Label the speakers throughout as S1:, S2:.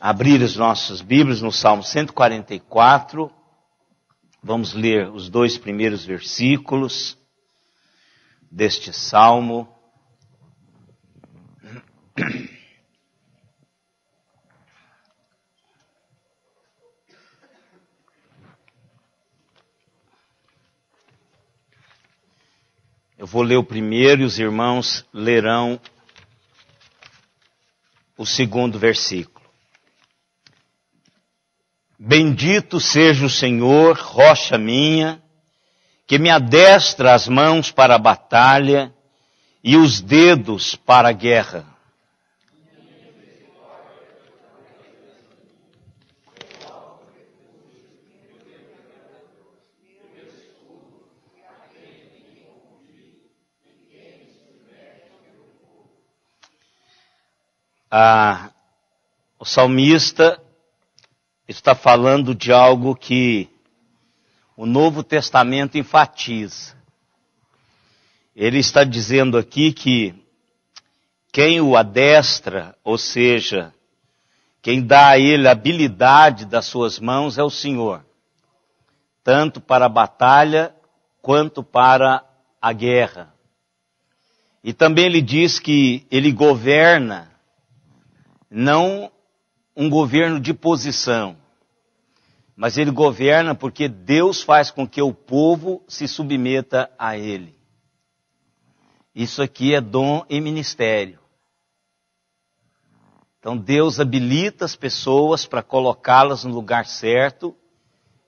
S1: abrir as nossas Bíblias no Salmo 144. Vamos ler os 2 primeiros versículos deste Salmo. Eu vou ler o primeiro e os irmãos lerão o segundo versículo. Bendito seja o Senhor, rocha minha, que me adestra as mãos para a batalha e os dedos para a guerra. O salmista está falando de algo que o Novo Testamento enfatiza. Ele está dizendo aqui que quem o adestra, ou seja, quem dá a ele a habilidade das suas mãos é o Senhor, tanto para a batalha quanto para a guerra. E também ele diz que ele governa, não um governo de posição, mas ele governa porque Deus faz com que o povo se submeta a ele. Isso aqui é dom e ministério. Então Deus habilita as pessoas para colocá-las no lugar certo,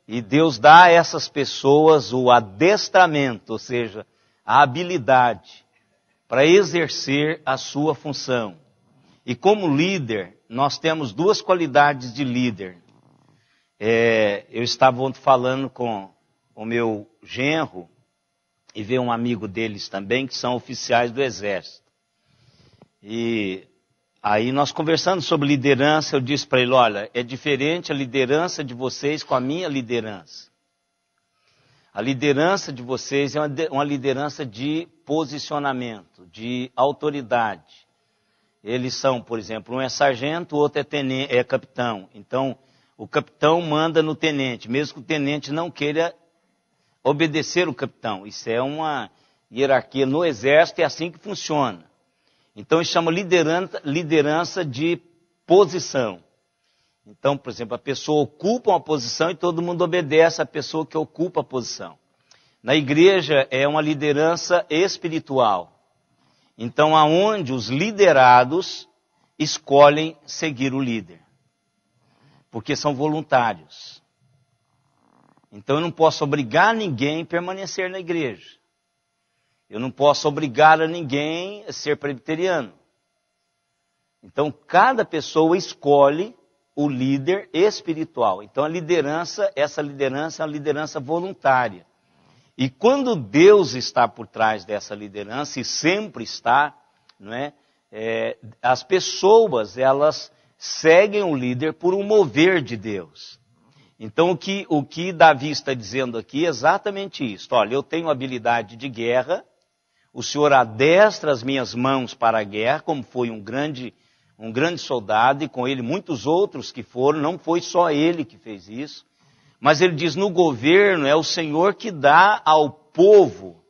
S1: e Deus dá a essas pessoas o adestramento, ou seja, a habilidade para exercer a sua função. E como líder, nós temos 2 qualidades de líder. Eu estava ontem falando com o meu genro, e veio um amigo deles também, que são oficiais do Exército. E aí nós conversando sobre liderança, eu disse para ele, olha, é diferente a liderança de vocês com a minha liderança. A liderança de vocês é uma liderança de posicionamento, de autoridade. Eles são, por exemplo, um é sargento, o outro é capitão. Então, o capitão manda no tenente, mesmo que o tenente não queira obedecer o capitão. Isso é uma hierarquia no exército, é assim que funciona. Então, isso chama liderança de posição. Então, por exemplo, a pessoa ocupa uma posição e todo mundo obedece à pessoa que ocupa a posição. Na igreja, é uma liderança espiritual. Então, aonde os liderados escolhem seguir o líder. Porque são voluntários. Então, eu não posso obrigar ninguém a permanecer na igreja. Eu não posso obrigar a ninguém a ser presbiteriano. Então, cada pessoa escolhe o líder espiritual. Então, essa liderança é uma liderança voluntária. E quando Deus está por trás dessa liderança, e sempre está, não é? As pessoas, elas seguem o líder por um mover de Deus. Então, o que Davi está dizendo aqui é exatamente isso. Olha, eu tenho habilidade de guerra, o Senhor adestra as minhas mãos para a guerra, como foi um grande soldado, e com ele muitos outros que foram, não foi só ele que fez isso. Mas ele diz, no governo é o Senhor que dá ao povo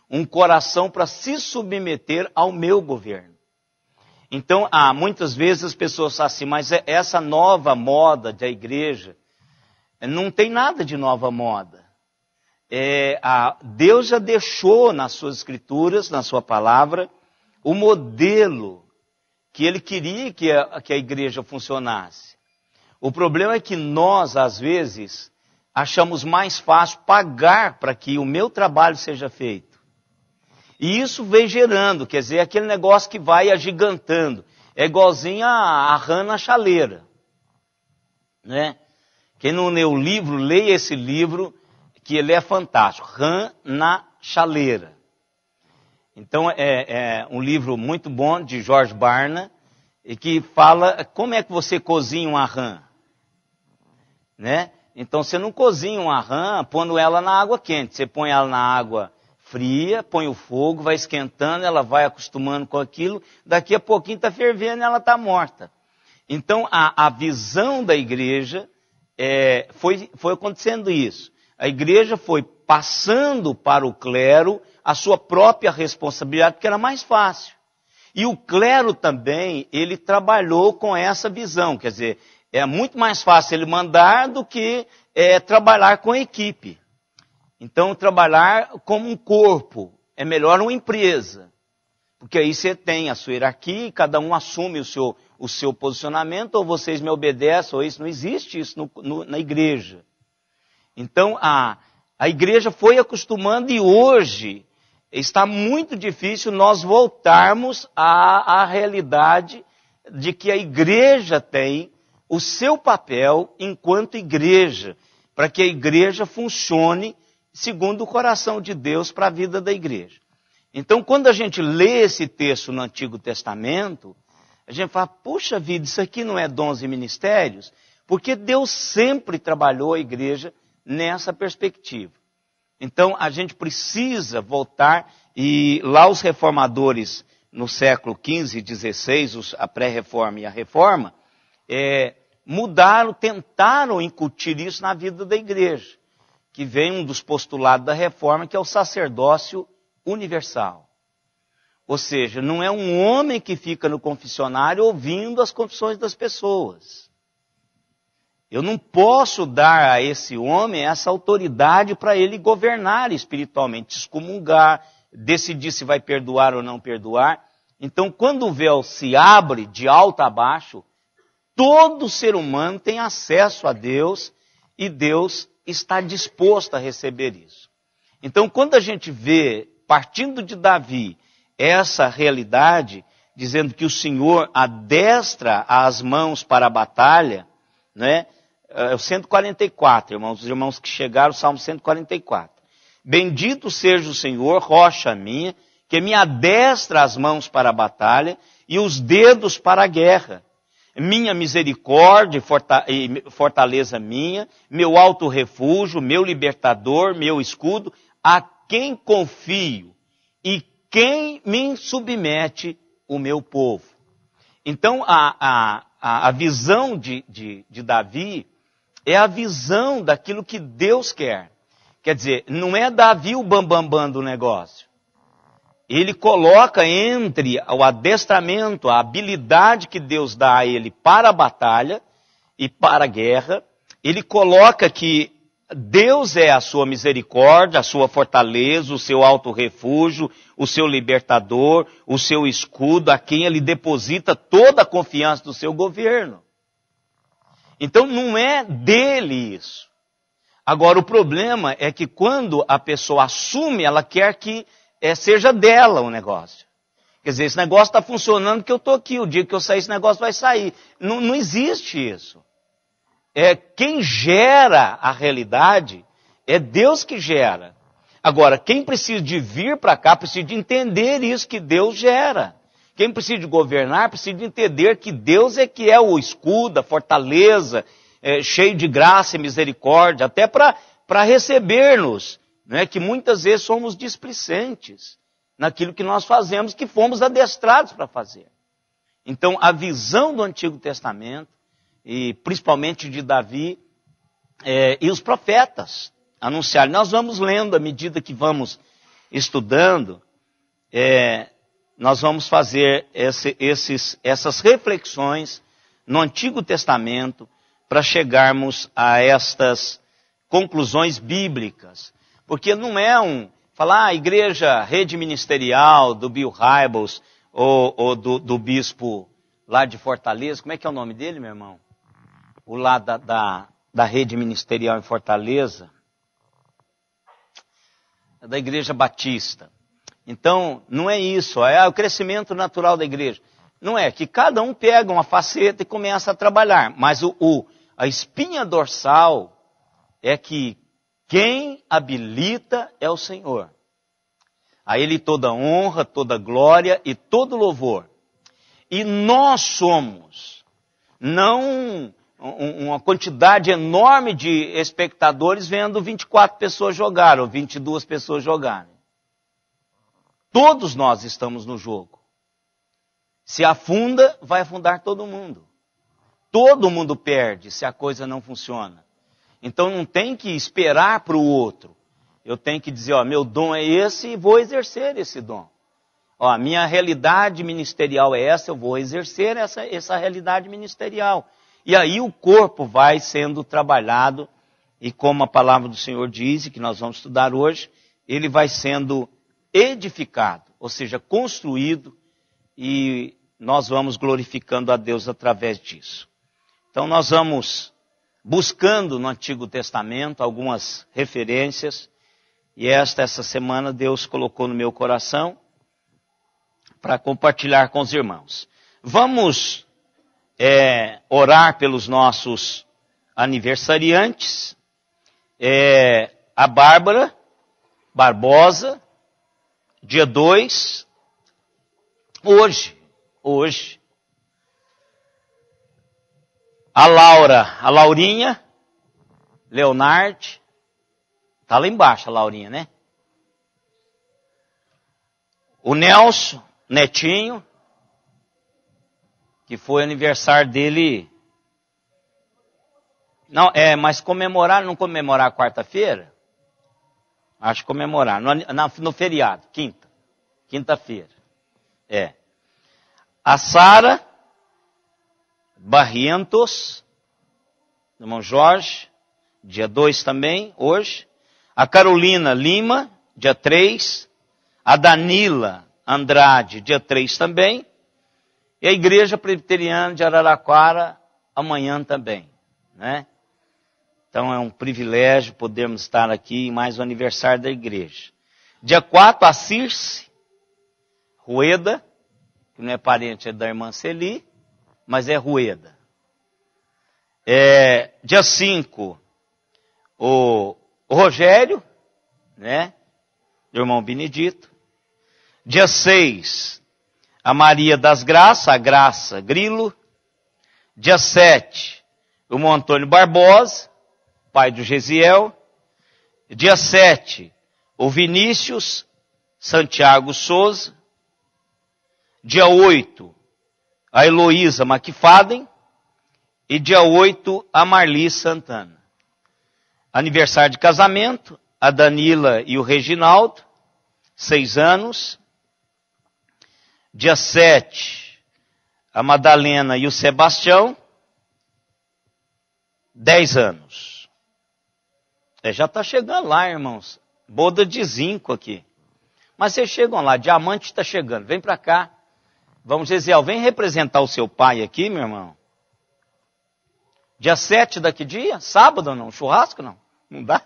S1: um coração para se submeter ao meu governo. Então, muitas vezes as pessoas falam assim, mas essa nova moda da igreja, não tem nada de nova moda. Deus já deixou nas suas escrituras, na sua palavra, o modelo que ele queria que a igreja funcionasse. O problema é que nós, às vezes, achamos mais fácil pagar para que o meu trabalho seja feito. E isso vem gerando, quer dizer, aquele negócio que vai agigantando. É igualzinho a rã na chaleira. Né? Quem não leu o livro, leia esse livro, que ele é fantástico. Rã na chaleira. Então, é um livro muito bom, de George Barna, e que fala como é que você cozinha uma rã. Né? Então, você não cozinha uma rã pondo ela na água quente. Você põe ela na água fria, põe o fogo, vai esquentando, ela vai acostumando com aquilo. Daqui a pouquinho está fervendo e ela está morta. Então, a visão da igreja, foi acontecendo isso. A igreja foi passando para o clero a sua própria responsabilidade, porque era mais fácil. E o clero também, ele trabalhou com essa visão, quer dizer, é muito mais fácil ele mandar do que trabalhar com a equipe. Então, trabalhar como um corpo é melhor uma empresa, porque aí você tem a sua hierarquia e cada um assume o seu posicionamento, ou vocês me obedecem, ou isso. Não existe isso na igreja. Então, a igreja foi acostumando e hoje está muito difícil nós voltarmos à realidade de que a igreja tem o seu papel enquanto igreja, para que a igreja funcione segundo o coração de Deus para a vida da igreja. Então, quando a gente lê esse texto no Antigo Testamento, a gente fala, puxa vida, isso aqui não é dons e ministérios? Porque Deus sempre trabalhou a igreja nessa perspectiva. Então, a gente precisa voltar, e lá os reformadores, no século XV e XVI, a pré-reforma e a reforma, mudaram, tentaram incutir isso na vida da igreja, que vem um dos postulados da reforma, que é o sacerdócio universal. Ou seja, não é um homem que fica no confessionário ouvindo as confissões das pessoas. Eu não posso dar a esse homem essa autoridade para ele governar espiritualmente, excomungar, decidir se vai perdoar ou não perdoar. Então, quando o véu se abre de alto a baixo, todo ser humano tem acesso a Deus e Deus está disposto a receber isso. Então, quando a gente vê, partindo de Davi, essa realidade, dizendo que o Senhor adestra as mãos para a batalha, né? É o 144, irmãos, os irmãos que chegaram, o Salmo 144. Bendito seja o Senhor, rocha minha, que me adestra as mãos para a batalha e os dedos para a guerra. Minha misericórdia e fortaleza minha, meu alto refúgio, meu libertador, meu escudo, a quem confio e quem me submete o meu povo. Então, a visão de Davi é a visão daquilo que Deus quer. Quer dizer, não é Davi o bambambam do negócio. Ele coloca entre o adestramento, a habilidade que Deus dá a ele para a batalha e para a guerra, ele coloca que Deus é a sua misericórdia, a sua fortaleza, o seu alto refúgio, o seu libertador, o seu escudo, a quem ele deposita toda a confiança do seu governo. Então não é dele isso. Agora o problema é que quando a pessoa assume, ela quer que seja dela o negócio. Quer dizer, esse negócio está funcionando porque eu estou aqui, o dia que eu sair esse negócio vai sair. Não existe isso. Quem gera a realidade é Deus que gera. Agora, quem precisa de vir para cá, precisa de entender isso que Deus gera. Quem precisa de governar, precisa de entender que Deus é que é o escudo, a fortaleza, cheio de graça e misericórdia, até para receber-nos, né, que muitas vezes somos displicentes naquilo que nós fazemos, que fomos adestrados para fazer. Então, a visão do Antigo Testamento, e principalmente de Davi, e os profetas anunciaram. Nós vamos lendo à medida que vamos estudando, nós vamos fazer essas reflexões no Antigo Testamento para chegarmos a estas conclusões bíblicas. Porque não é falar a igreja rede ministerial do Bill Hybels ou do bispo lá de Fortaleza. Como é que é o nome dele, meu irmão? O lá da rede ministerial em Fortaleza. Da igreja batista. Então, não é isso, é o crescimento natural da igreja. Não é que cada um pega uma faceta e começa a trabalhar. Mas a espinha dorsal é que quem habilita é o Senhor. A Ele toda honra, toda glória e todo louvor. E nós somos, não uma quantidade enorme de espectadores vendo 24 pessoas jogar ou 22 pessoas jogarem. Todos nós estamos no jogo. Se afunda, vai afundar todo mundo. Todo mundo perde se a coisa não funciona. Então não tem que esperar para o outro. Eu tenho que dizer, ó, meu dom é esse e vou exercer esse dom. Ó, a minha realidade ministerial é essa, eu vou exercer essa realidade ministerial. E aí o corpo vai sendo trabalhado e como a palavra do Senhor diz, e que nós vamos estudar hoje, ele vai sendo edificado, ou seja, construído, e nós vamos glorificando a Deus através disso. Então nós vamos buscando no Antigo Testamento algumas referências, e essa semana Deus colocou no meu coração para compartilhar com os irmãos. Vamos orar pelos nossos aniversariantes. A Bárbara Barbosa, dia 2, hoje. A Laurinha, Leonardo, está lá embaixo a Laurinha, né? O Nelson, netinho, que foi aniversário dele. Não, mas não comemorar quarta-feira? Acho que comemorar, no feriado, quinta-feira. A Sara Barrientos, irmão Jorge, dia 2 também, hoje. A Carolina Lima, dia 3. A Danila Andrade, dia 3 também. E a Igreja Presbiteriana de Araraquara, amanhã também, né? Então é um privilégio podermos estar aqui em mais um aniversário da igreja. Dia 4, a Circe Rueda, que não é parente da irmã Celi, mas é Rueda. Dia 5, o Rogério, né? Do irmão Benedito. Dia 6, a Maria das Graças, a Graça Grilo. Dia 7, o irmão Antônio Barbosa, pai do Gesiel. Dia 7, o Vinícius Santiago Souza. Dia 8, a Heloísa McFadden. E dia 8, a Marli Santana. Aniversário de casamento, a Danila e o Reginaldo, 6 anos. Dia 7, a Madalena e o Sebastião, 10 anos. Já está chegando lá, irmãos. Boda de zinco aqui. Mas vocês chegam lá, diamante está chegando. Vem para cá. Vamos, Gesiel, vem representar o seu pai aqui, meu irmão. Dia 7 daqui dia? Sábado não? Churrasco não? Não dá?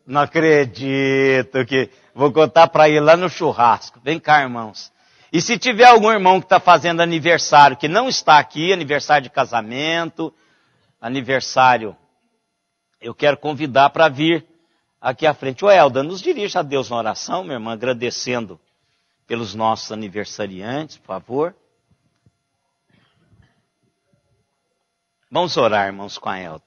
S1: Não acredito que... Vou contar para ir lá no churrasco. Vem cá, irmãos. E se tiver algum irmão que está fazendo aniversário, que não está aqui, aniversário de casamento, aniversário, eu quero convidar para vir aqui à frente. Ô Elda, nos dirija a Deus na oração, minha irmã, agradecendo pelos nossos aniversariantes, por favor. Vamos orar, irmãos, com a Elda.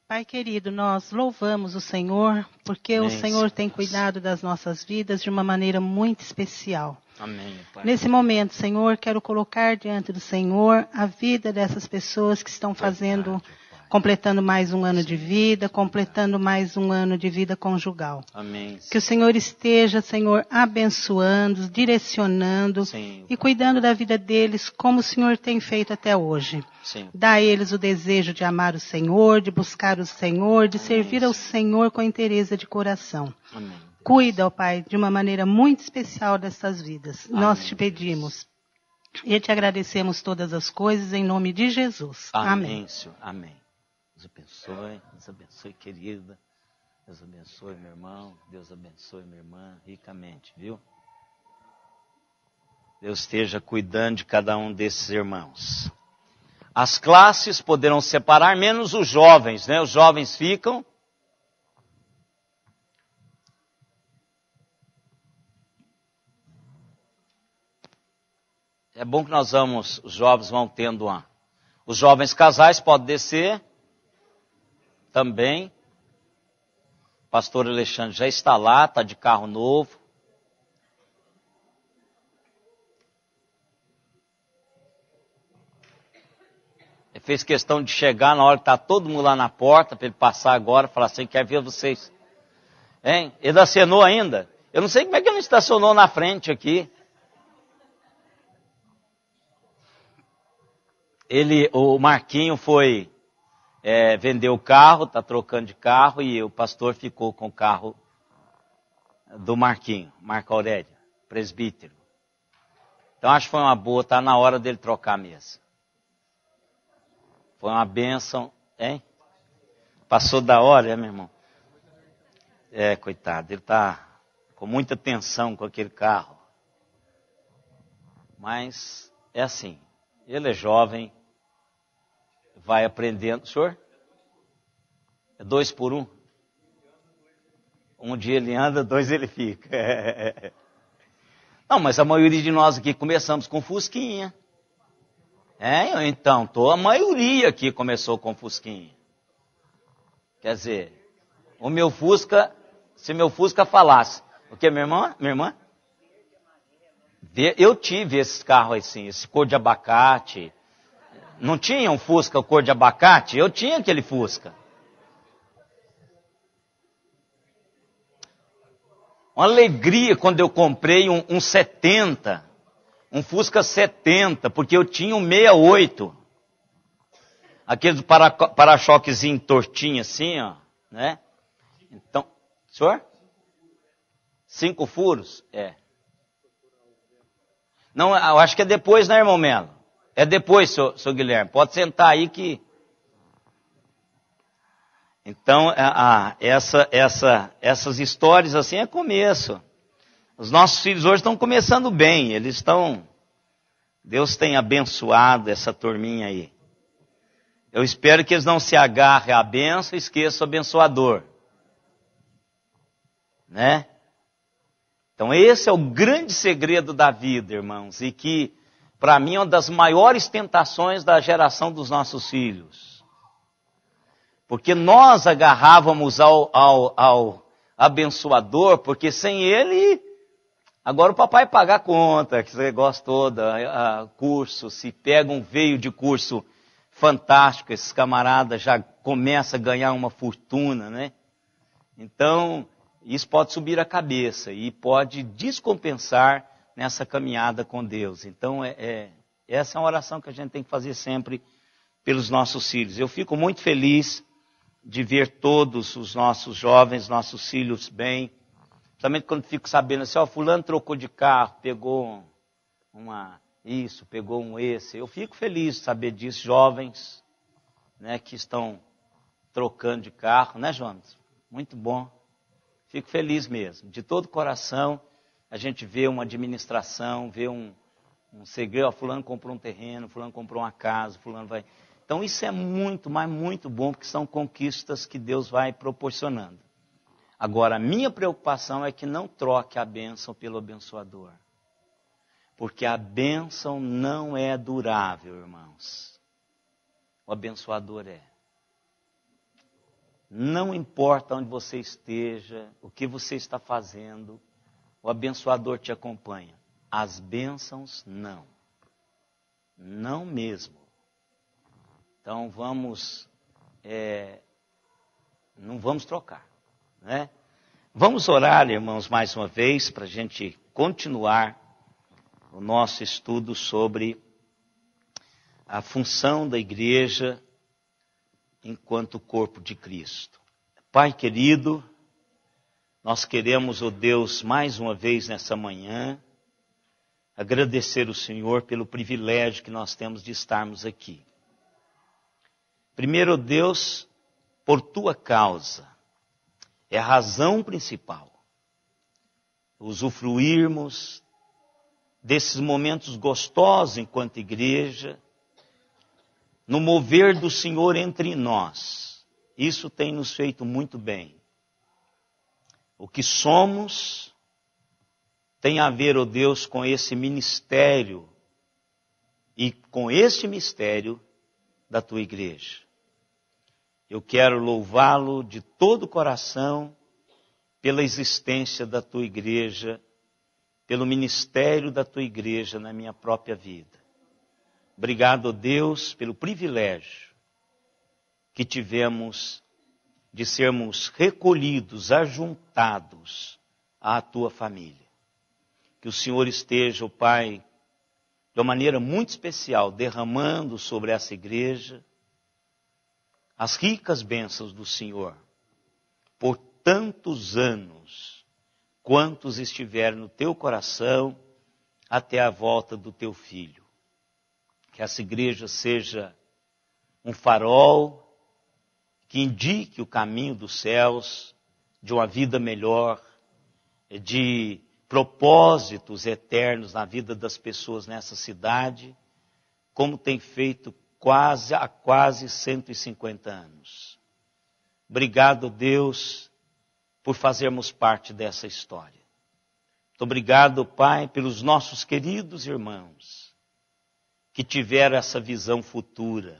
S2: Pai querido, nós louvamos o Senhor, porque
S1: Amém,
S2: o Senhor tem cuidado das nossas vidas de uma maneira muito especial.
S1: Amém, Pai.
S2: Nesse momento, Senhor, quero colocar diante do Senhor a vida dessas pessoas que estão fazendo, completando mais um ano de vida, completando mais um ano de vida conjugal.
S1: Amém.
S2: Que o Senhor esteja, Senhor, abençoando, direcionando
S1: Sim,
S2: e cuidando da vida deles como o Senhor tem feito até hoje.
S1: sim.
S2: Dá a eles o desejo de amar o Senhor, de buscar o Senhor, de servir ao Senhor com inteireza de coração.
S1: Amém.
S2: Cuida, ó Pai, de uma maneira muito especial dessas vidas.
S1: Amém.
S2: Nós te pedimos e te agradecemos todas as coisas em nome de Jesus.
S1: Amém, Senhor. Amém. Deus abençoe, querida. Deus abençoe, meu irmão. Deus abençoe, minha irmã, ricamente, viu? Deus esteja cuidando de cada um desses irmãos. As classes poderão separar, menos os jovens, né? Os jovens ficam. É bom que os jovens vão tendo uma... Os jovens casais podem descer também. O pastor Alexandre já está lá, está de carro novo. Ele fez questão de chegar na hora que está todo mundo lá na porta, para ele passar agora, falar assim, quer ver vocês? Hein? Ele acenou ainda? Eu não sei como é que ele não estacionou na frente aqui. O Marquinho foi vender o carro, está trocando de carro, e o pastor ficou com o carro do Marquinho, Marco Aurélio, presbítero. Então acho que foi uma boa, está na hora dele trocar mesmo. Foi uma bênção, hein? Passou da hora, meu irmão? Coitado, ele está com muita tensão com aquele carro. Mas é assim, ele é jovem, vai aprendendo. Senhor? É 2 por 1? Um dia ele anda, 2 ele fica. Não, mas a maioria de nós aqui começamos com fusquinha. Então, a maioria aqui começou com fusquinha. Quer dizer, o meu Fusca, se meu Fusca falasse, o que, minha irmã? Minha irmã? Eu tive esses carros assim, esse cor de abacate. Não tinha um Fusca cor de abacate? Eu tinha aquele Fusca. Uma alegria quando eu comprei um 70, um Fusca 70, porque eu tinha um 68. Aquele para-choquezinho tortinho assim, ó, né? Então, senhor? 5 furos? Não, eu acho que é depois, né, irmão Melo? É depois, seu Guilherme. Pode sentar aí que... Então, essas histórias assim é começo. Os nossos filhos hoje estão começando bem. Deus tem abençoado essa turminha aí. Eu espero que eles não se agarrem à bênção e esqueçam o abençoador. Né? Então esse é o grande segredo da vida, irmãos. E que, para mim, é uma das maiores tentações da geração dos nossos filhos. Porque nós agarrávamos ao abençoador, porque sem ele, agora o papai paga a conta, que esse negócio todo, curso, se pega um veio de curso fantástico, esses camaradas já começam a ganhar uma fortuna, né? Então, isso pode subir a cabeça e pode descompensar nessa caminhada com Deus. Então, essa é uma oração que a gente tem que fazer sempre pelos nossos filhos. Eu fico muito feliz de ver todos os nossos jovens, nossos filhos bem. Principalmente quando fico sabendo assim, fulano trocou de carro, pegou pegou um esse. Eu fico feliz de saber disso, jovens, né, que estão trocando de carro, né, Jonas? Muito bom. Fico feliz mesmo. De todo coração, a gente vê uma administração, vê um segredo, fulano comprou um terreno, fulano comprou uma casa, fulano vai... Então isso é muito, mas muito bom, porque são conquistas que Deus vai proporcionando. Agora, a minha preocupação é que não troque a bênção pelo abençoador. Porque a bênção não é durável, irmãos. O abençoador é. Não importa onde você esteja, o que você está fazendo, o abençoador te acompanha. As bênçãos, não. Não mesmo. Então não vamos trocar, né? Vamos orar, irmãos, mais uma vez, para a gente continuar o nosso estudo sobre a função da igreja enquanto corpo de Cristo. Pai querido, nós queremos, ó Deus, mais uma vez nessa manhã, agradecer o Senhor pelo privilégio que nós temos de estarmos aqui. Primeiro, Deus, por tua causa, é a razão principal. Usufruirmos desses momentos gostosos enquanto igreja, no mover do Senhor entre nós. Isso tem nos feito muito bem. O que somos tem a ver, ó Deus, com esse ministério e com este mistério da tua igreja. Eu quero louvá-lo de todo o coração pela existência da tua igreja, pelo ministério da tua igreja na minha própria vida. Obrigado, Deus, pelo privilégio que tivemos de sermos recolhidos, ajuntados à tua família. Que o Senhor esteja, Pai, de uma maneira muito especial, derramando sobre essa igreja as ricas bênçãos do Senhor, por tantos anos, quantos estiveram no teu coração, até a volta do teu Filho. Que essa igreja seja um farol que indique o caminho dos céus, de uma vida melhor, de propósitos eternos na vida das pessoas nessa cidade, como tem feito há quase 150 anos. Obrigado, Deus, por fazermos parte dessa história. Muito obrigado, Pai, pelos nossos queridos irmãos que tiveram essa visão futura,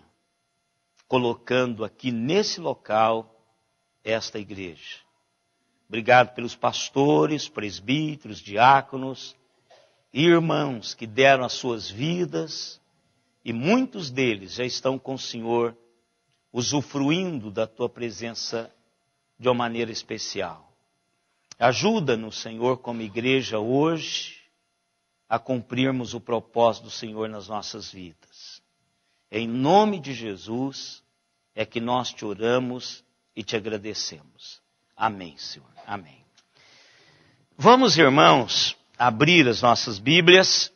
S1: colocando aqui nesse local esta igreja. Obrigado pelos pastores, presbíteros, diáconos, irmãos que deram as suas vidas, e muitos deles já estão com o Senhor, usufruindo da tua presença de uma maneira especial. Ajuda-nos, Senhor, como igreja hoje, a cumprirmos o propósito do Senhor nas nossas vidas. Em nome de Jesus é que nós te oramos e te agradecemos. Amém, Senhor. Amém. Vamos, irmãos, abrir as nossas Bíblias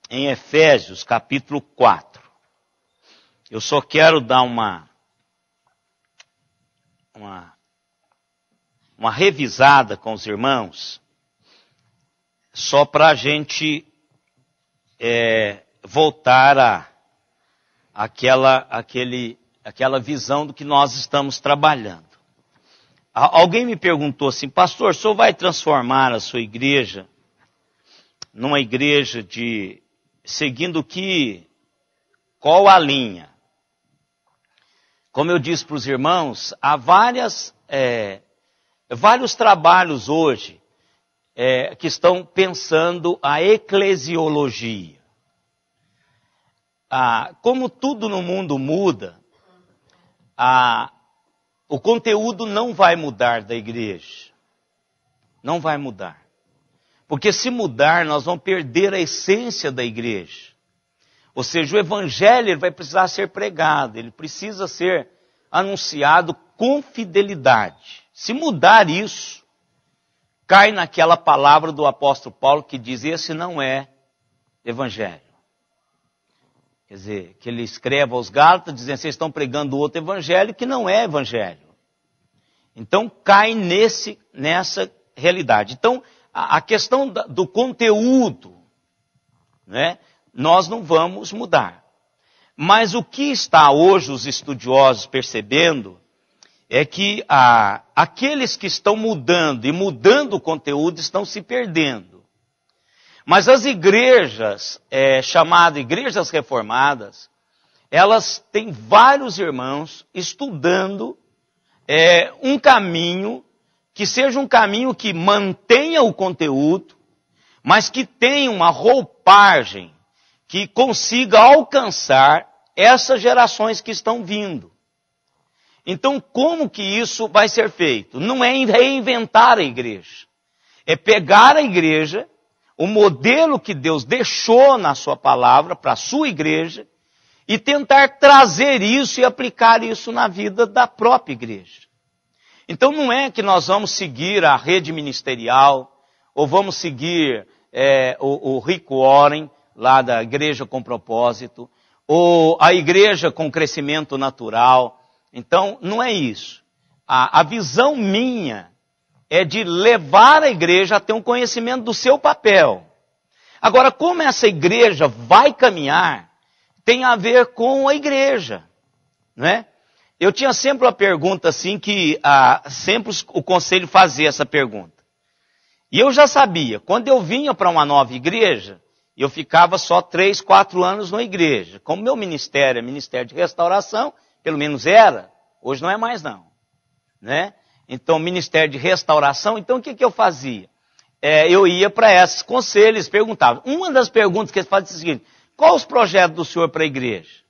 S1: em Efésios, capítulo 4. Eu só quero dar uma revisada com os irmãos, só para a gente voltar àquela visão do que nós estamos trabalhando. Alguém me perguntou assim, pastor, o senhor vai transformar a sua igreja numa igreja seguindo qual a linha? Como eu disse para os irmãos, há vários trabalhos hoje que estão pensando a eclesiologia. Como tudo no mundo muda, o conteúdo não vai mudar da igreja. Não vai mudar. Porque se mudar, nós vamos perder a essência da igreja. Ou seja, o evangelho ele vai precisar ser pregado, ele precisa ser anunciado com fidelidade. Se mudar isso, cai naquela palavra do apóstolo Paulo que diz, esse não é evangelho. Quer dizer, que ele escreve aos Gálatas dizendo, vocês estão pregando outro evangelho que não é evangelho. Então, cai nessa realidade. Então, a questão do conteúdo, né, nós não vamos mudar. Mas o que está hoje os estudiosos percebendo é que aqueles que estão mudando e mudando o conteúdo estão se perdendo. Mas as igrejas, chamadas igrejas reformadas, elas têm vários irmãos estudando um caminho que seja um caminho que mantenha o conteúdo, mas que tenha uma roupagem que consiga alcançar essas gerações que estão vindo. Então, como que isso vai ser feito? Não é reinventar a igreja. É pegar a igreja, o modelo que Deus deixou na sua palavra para a sua igreja, e tentar trazer isso e aplicar isso na vida da própria igreja. Então não é que nós vamos seguir a rede ministerial, ou vamos seguir o Rick Warren, lá da Igreja com Propósito, ou a igreja com crescimento natural. Então não é isso. A visão minha é de levar a igreja a ter um conhecimento do seu papel. Agora, como essa igreja vai caminhar, tem a ver com a igreja, né? Eu tinha sempre uma pergunta assim, que sempre o conselho fazia essa pergunta. E eu já sabia, quando eu vinha para uma nova igreja, eu ficava só 3, 4 anos na igreja. Como meu ministério é ministério de restauração, pelo menos era, hoje não é mais não, né? Então, ministério de restauração, então o que eu fazia? Eu ia para esses conselhos, perguntava. Uma das perguntas que eles faziam é o seguinte, qual os projetos do Senhor para a igreja?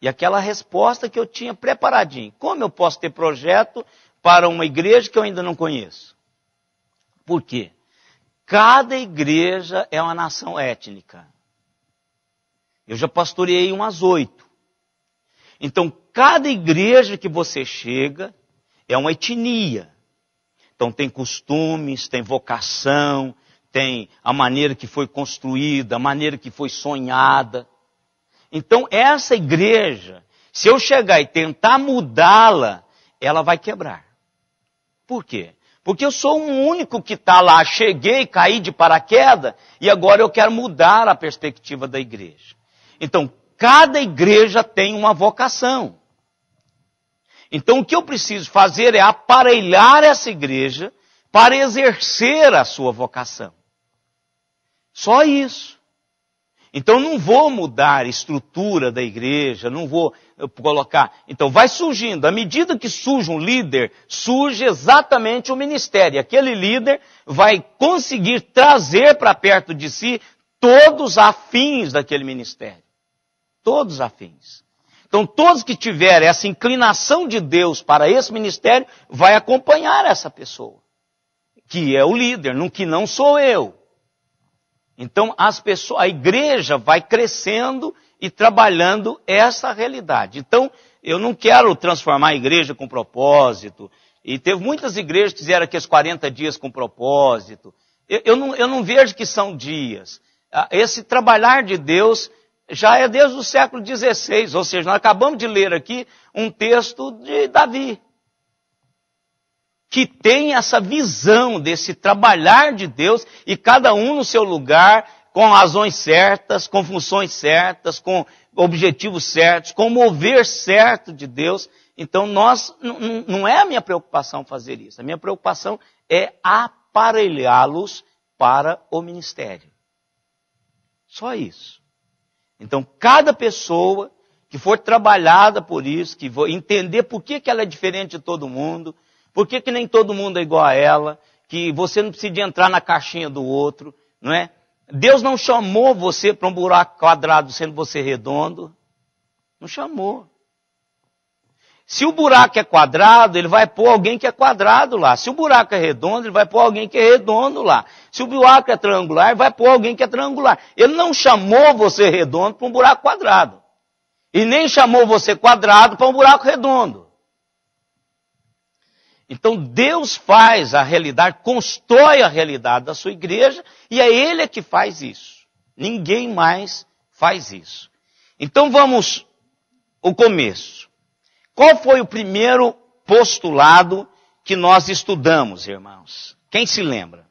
S1: E aquela resposta que eu tinha preparadinho. Como eu posso ter projeto para uma igreja que eu ainda não conheço? Por quê? Cada igreja é uma nação étnica. Eu já pastoreei umas 8. Então, cada igreja que você chega é uma etnia. Então, tem costumes, tem vocação, tem a maneira que foi construída, a maneira que foi sonhada. Então, essa igreja, se eu chegar e tentar mudá-la, ela vai quebrar. Por quê? Porque eu sou o único que está lá, cheguei, caí de paraquedas, e agora eu quero mudar a perspectiva da igreja. Então, cada igreja tem uma vocação. Então, o que eu preciso fazer é aparelhar essa igreja para exercer a sua vocação. Só isso. Então, não vou mudar a estrutura da igreja, não vou colocar. Então, vai surgindo. À medida que surge um líder, surge exatamente o ministério. Aquele líder vai conseguir trazer para perto de si todos afins daquele ministério. Todos afins. Então, todos que tiverem essa inclinação de Deus para esse ministério, vai acompanhar essa pessoa. Que é o líder, que não sou eu. Então, a igreja vai crescendo e trabalhando essa realidade. Então, eu não quero transformar a igreja com propósito. E teve muitas igrejas que fizeram aqueles 40 dias com propósito. Eu não vejo que são dias. Esse trabalhar de Deus já é desde o século XVI. Ou seja, nós acabamos de ler aqui um texto de Davi, que tem essa visão desse trabalhar de Deus, e cada um no seu lugar, com razões certas, com funções certas, com objetivos certos, com mover certo de Deus. Então, não é a minha preocupação fazer isso. A minha preocupação é aparelhá-los para o ministério. Só isso. Então, cada pessoa que for trabalhada por isso, que for entender por que ela é diferente de todo mundo, por que nem todo mundo é igual a ela? Que você não precisa entrar na caixinha do outro, não é? Deus não chamou você para um buraco quadrado sendo você redondo. Não chamou. Se o buraco é quadrado, ele vai pôr alguém que é quadrado lá. Se o buraco é redondo, ele vai pôr alguém que é redondo lá. Se o buraco é triangular, ele vai pôr alguém que é triangular. Ele não chamou você redondo para um buraco quadrado. E nem chamou você quadrado para um buraco redondo. Então Deus faz a realidade, constrói a realidade da sua igreja, e é Ele que faz isso. Ninguém mais faz isso. Então vamos ao começo. Qual foi o primeiro postulado que nós estudamos, irmãos? Quem se lembra?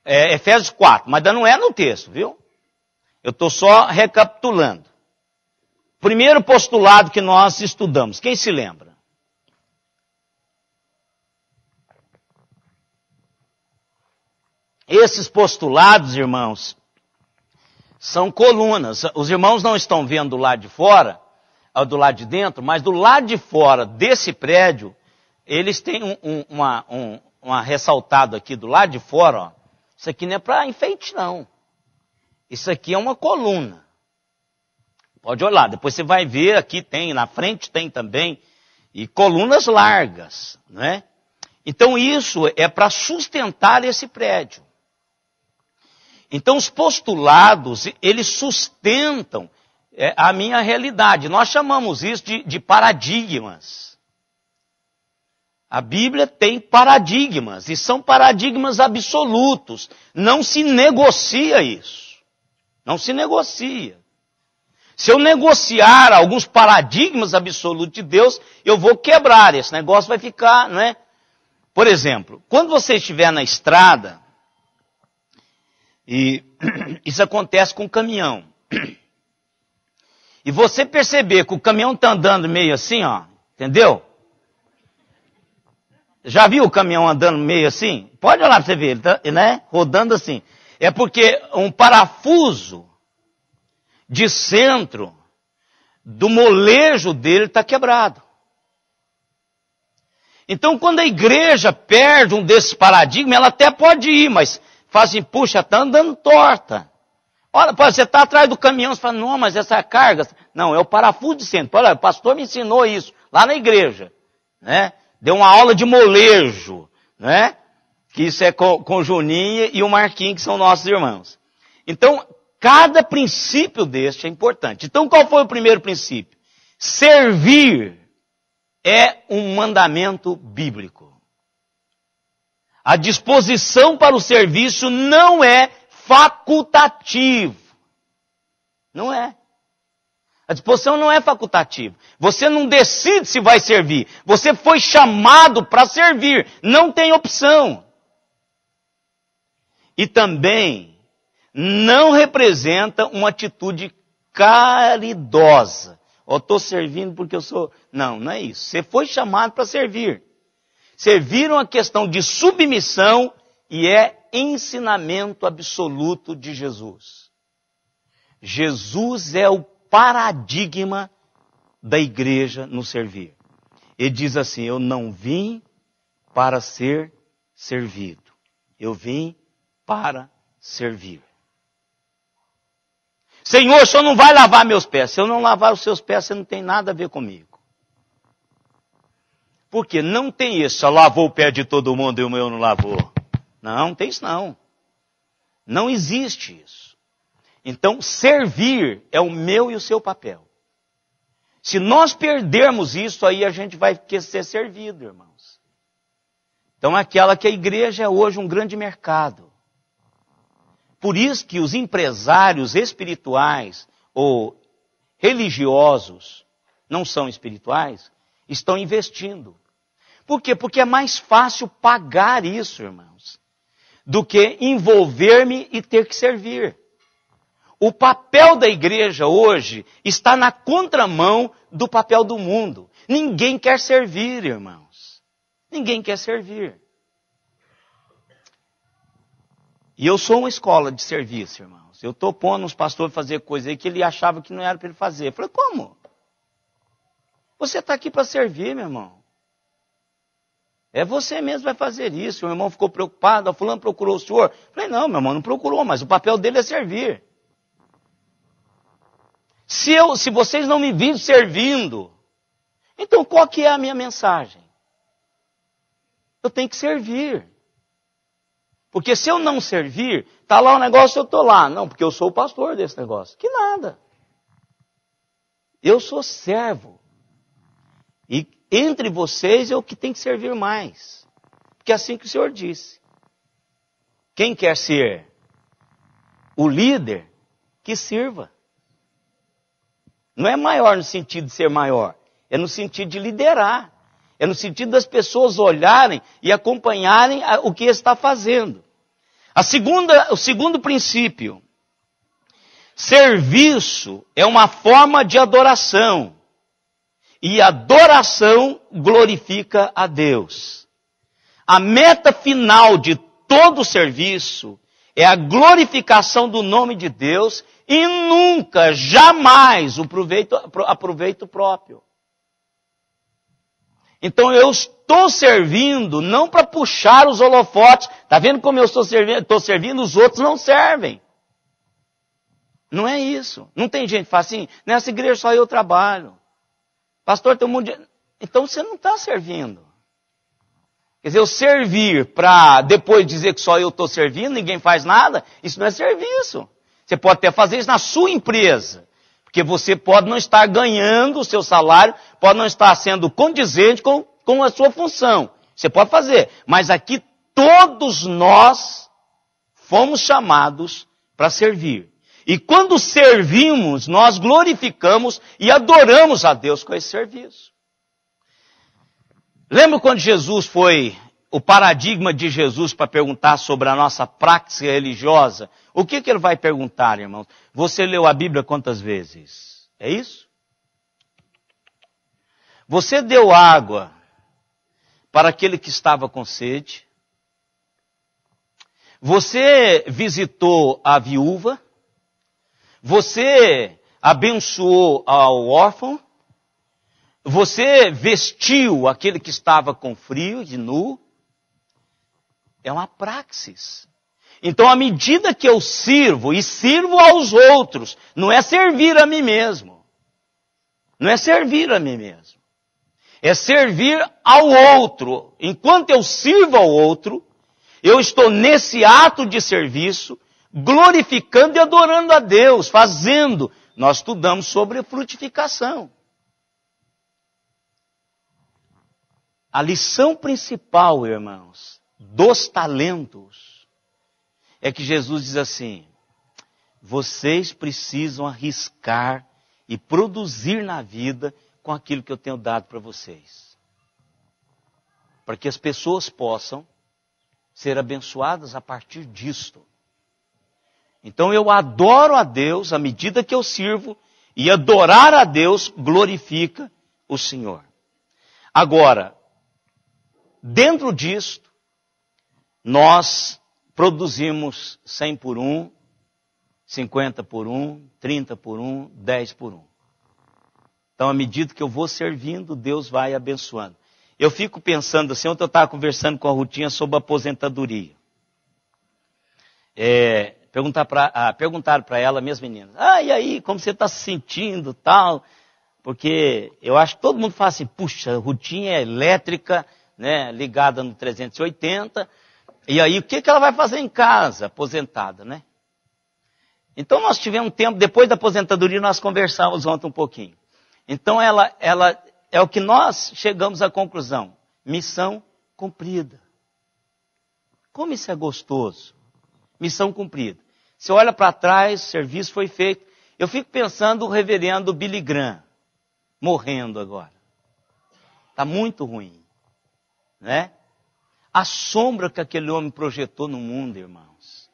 S1: Efésios 4, mas ainda não é no texto, viu? Eu estou só recapitulando. Primeiro postulado que nós estudamos, quem se lembra? Esses postulados, irmãos, são colunas. Os irmãos não estão vendo do lado de fora, do lado de dentro, mas do lado de fora desse prédio, eles têm uma ressaltado aqui do lado de fora, ó. Isso aqui não é para enfeite, não. Isso aqui é uma coluna. Pode olhar, depois você vai ver, aqui tem, na frente tem também, e colunas largas, né? Então isso é para sustentar esse prédio. Então os postulados, eles sustentam a minha realidade. Nós chamamos isso de paradigmas. A Bíblia tem paradigmas, e são paradigmas absolutos. Não se negocia isso. Não se negocia. Se eu negociar alguns paradigmas absolutos de Deus, eu vou quebrar. Esse negócio vai ficar, não é? Por exemplo, quando você estiver na estrada, e isso acontece com o caminhão, e você perceber que o caminhão está andando meio assim, ó, entendeu? Já viu o caminhão andando meio assim? Pode olhar para você ver, ele tá, né? Rodando assim. É porque um parafuso de centro do molejo dele está quebrado. Então, quando a igreja perde um desses paradigmas, ela até pode ir, mas fala assim, puxa, está andando torta. Olha, você está atrás do caminhão, você fala, não, mas essa carga... Não, é o parafuso de centro. Olha, o pastor me ensinou isso, lá na igreja. Né? Deu uma aula de molejo, né? Que isso é com o Juninho e o Marquinhos, que são nossos irmãos. Então, cada princípio deste é importante. Então, qual foi o primeiro princípio? Servir é um mandamento bíblico. A disposição para o serviço não é facultativo. Não é. A disposição não é facultativa. Você não decide se vai servir. Você foi chamado para servir. Não tem opção. E também não representa uma atitude caridosa. Eu estou servindo porque eu sou... Não, não é isso. Você foi chamado para servir. Servir é uma questão de submissão e é ensinamento absoluto de Jesus. Jesus é o paradigma da igreja no servir. Ele diz assim, eu não vim para ser servido. Eu vim para servir. Senhor, o Senhor não vai lavar meus pés. Se eu não lavar os seus pés, você não tem nada a ver comigo. Porque não tem isso, só lavou o pé de todo mundo e o meu não lavou. Não, não tem isso não. Não existe isso. Então, servir é o meu e o seu papel. Se nós perdermos isso, aí a gente vai ser servido, irmãos. Então, aquela que a igreja é hoje um grande mercado. Por isso que os empresários espirituais ou religiosos, não são espirituais, estão investindo. Por quê? Porque é mais fácil pagar isso, irmãos, do que envolver-me e ter que servir. O papel da igreja hoje está na contramão do papel do mundo. Ninguém quer servir, irmãos. Ninguém quer servir. E eu sou uma escola de serviço, irmãos. Eu estou pondo uns pastores a fazer coisa aí que ele achava que não era para ele fazer. Eu falei, como? Você está aqui para servir, meu irmão. É você mesmo que vai fazer isso. O meu irmão ficou preocupado, o fulano procurou o senhor. Eu falei, não, meu irmão, não procurou, mas o papel dele é servir. Se vocês não me virem servindo, então qual que é a minha mensagem? Eu tenho que servir. Porque se eu não servir, está lá o negócio, eu estou lá. Não, porque eu sou o pastor desse negócio. Que nada. Eu sou servo. E entre vocês é o que tem que servir mais. Porque é assim que o Senhor disse. Quem quer ser o líder, que sirva. Não é maior no sentido de ser maior. É no sentido de liderar. É no sentido das pessoas olharem e acompanharem o que ele está fazendo. O segundo princípio. Serviço é uma forma de adoração. E adoração glorifica a Deus. A meta final de todo serviço é a glorificação do nome de Deus e nunca, jamais, o proveito próprio. Então eu estou servindo não para puxar os holofotes. Está vendo como eu estou servindo? Os outros não servem. Não é isso. Não tem gente que fala assim, nessa igreja só eu trabalho. Pastor, tem um monte de... Então você não está servindo. Quer dizer, eu servir para depois dizer que só eu estou servindo, ninguém faz nada, isso não é serviço. Você pode até fazer isso na sua empresa. Porque você pode não estar ganhando o seu salário, pode não estar sendo condizente com a sua função. Você pode fazer. Mas aqui todos nós fomos chamados para servir. E quando servimos, nós glorificamos e adoramos a Deus com esse serviço. Lembra quando Jesus foi, o paradigma de Jesus para perguntar sobre a nossa prática religiosa? O que ele vai perguntar, irmãos? Você leu a Bíblia quantas vezes? É isso? Você deu água para aquele que estava com sede? Você visitou a viúva? Você abençoou ao órfão? Você vestiu aquele que estava com frio e nu? É uma praxis. Então, à medida que eu sirvo, e sirvo aos outros, não é servir a mim mesmo. Não é servir a mim mesmo. É servir ao outro. Enquanto eu sirvo ao outro, eu estou nesse ato de serviço, glorificando e adorando a Deus, fazendo. Nós estudamos sobre frutificação. A lição principal, irmãos, dos talentos, é que Jesus diz assim: vocês precisam arriscar e produzir na vida com aquilo que eu tenho dado para vocês. Para que as pessoas possam ser abençoadas a partir disto. Então eu adoro a Deus à medida que eu sirvo, e adorar a Deus glorifica o Senhor. Agora, dentro disto, nós produzimos 100 por 1, 50 por 1, 30 por 1, 10 por 1. Então, à medida que eu vou servindo, Deus vai abençoando. Eu fico pensando assim, ontem eu estava conversando com a Rutinha sobre a aposentadoria. Perguntaram para ela, minhas meninas, e aí, como você está se sentindo, tal? Porque eu acho que todo mundo fala assim, puxa, a Rutinha é elétrica, né, ligada no 380, e aí o que ela vai fazer em casa, aposentada, né? Então nós tivemos tempo, depois da aposentadoria nós conversamos ontem um pouquinho. Então ela é o que nós chegamos à conclusão, missão cumprida. Como isso é gostoso, missão cumprida. Você olha para trás, o serviço foi feito. Eu fico pensando o reverendo Billy Graham, morrendo agora. Está muito ruim. Né? A sombra que aquele homem projetou no mundo, irmãos.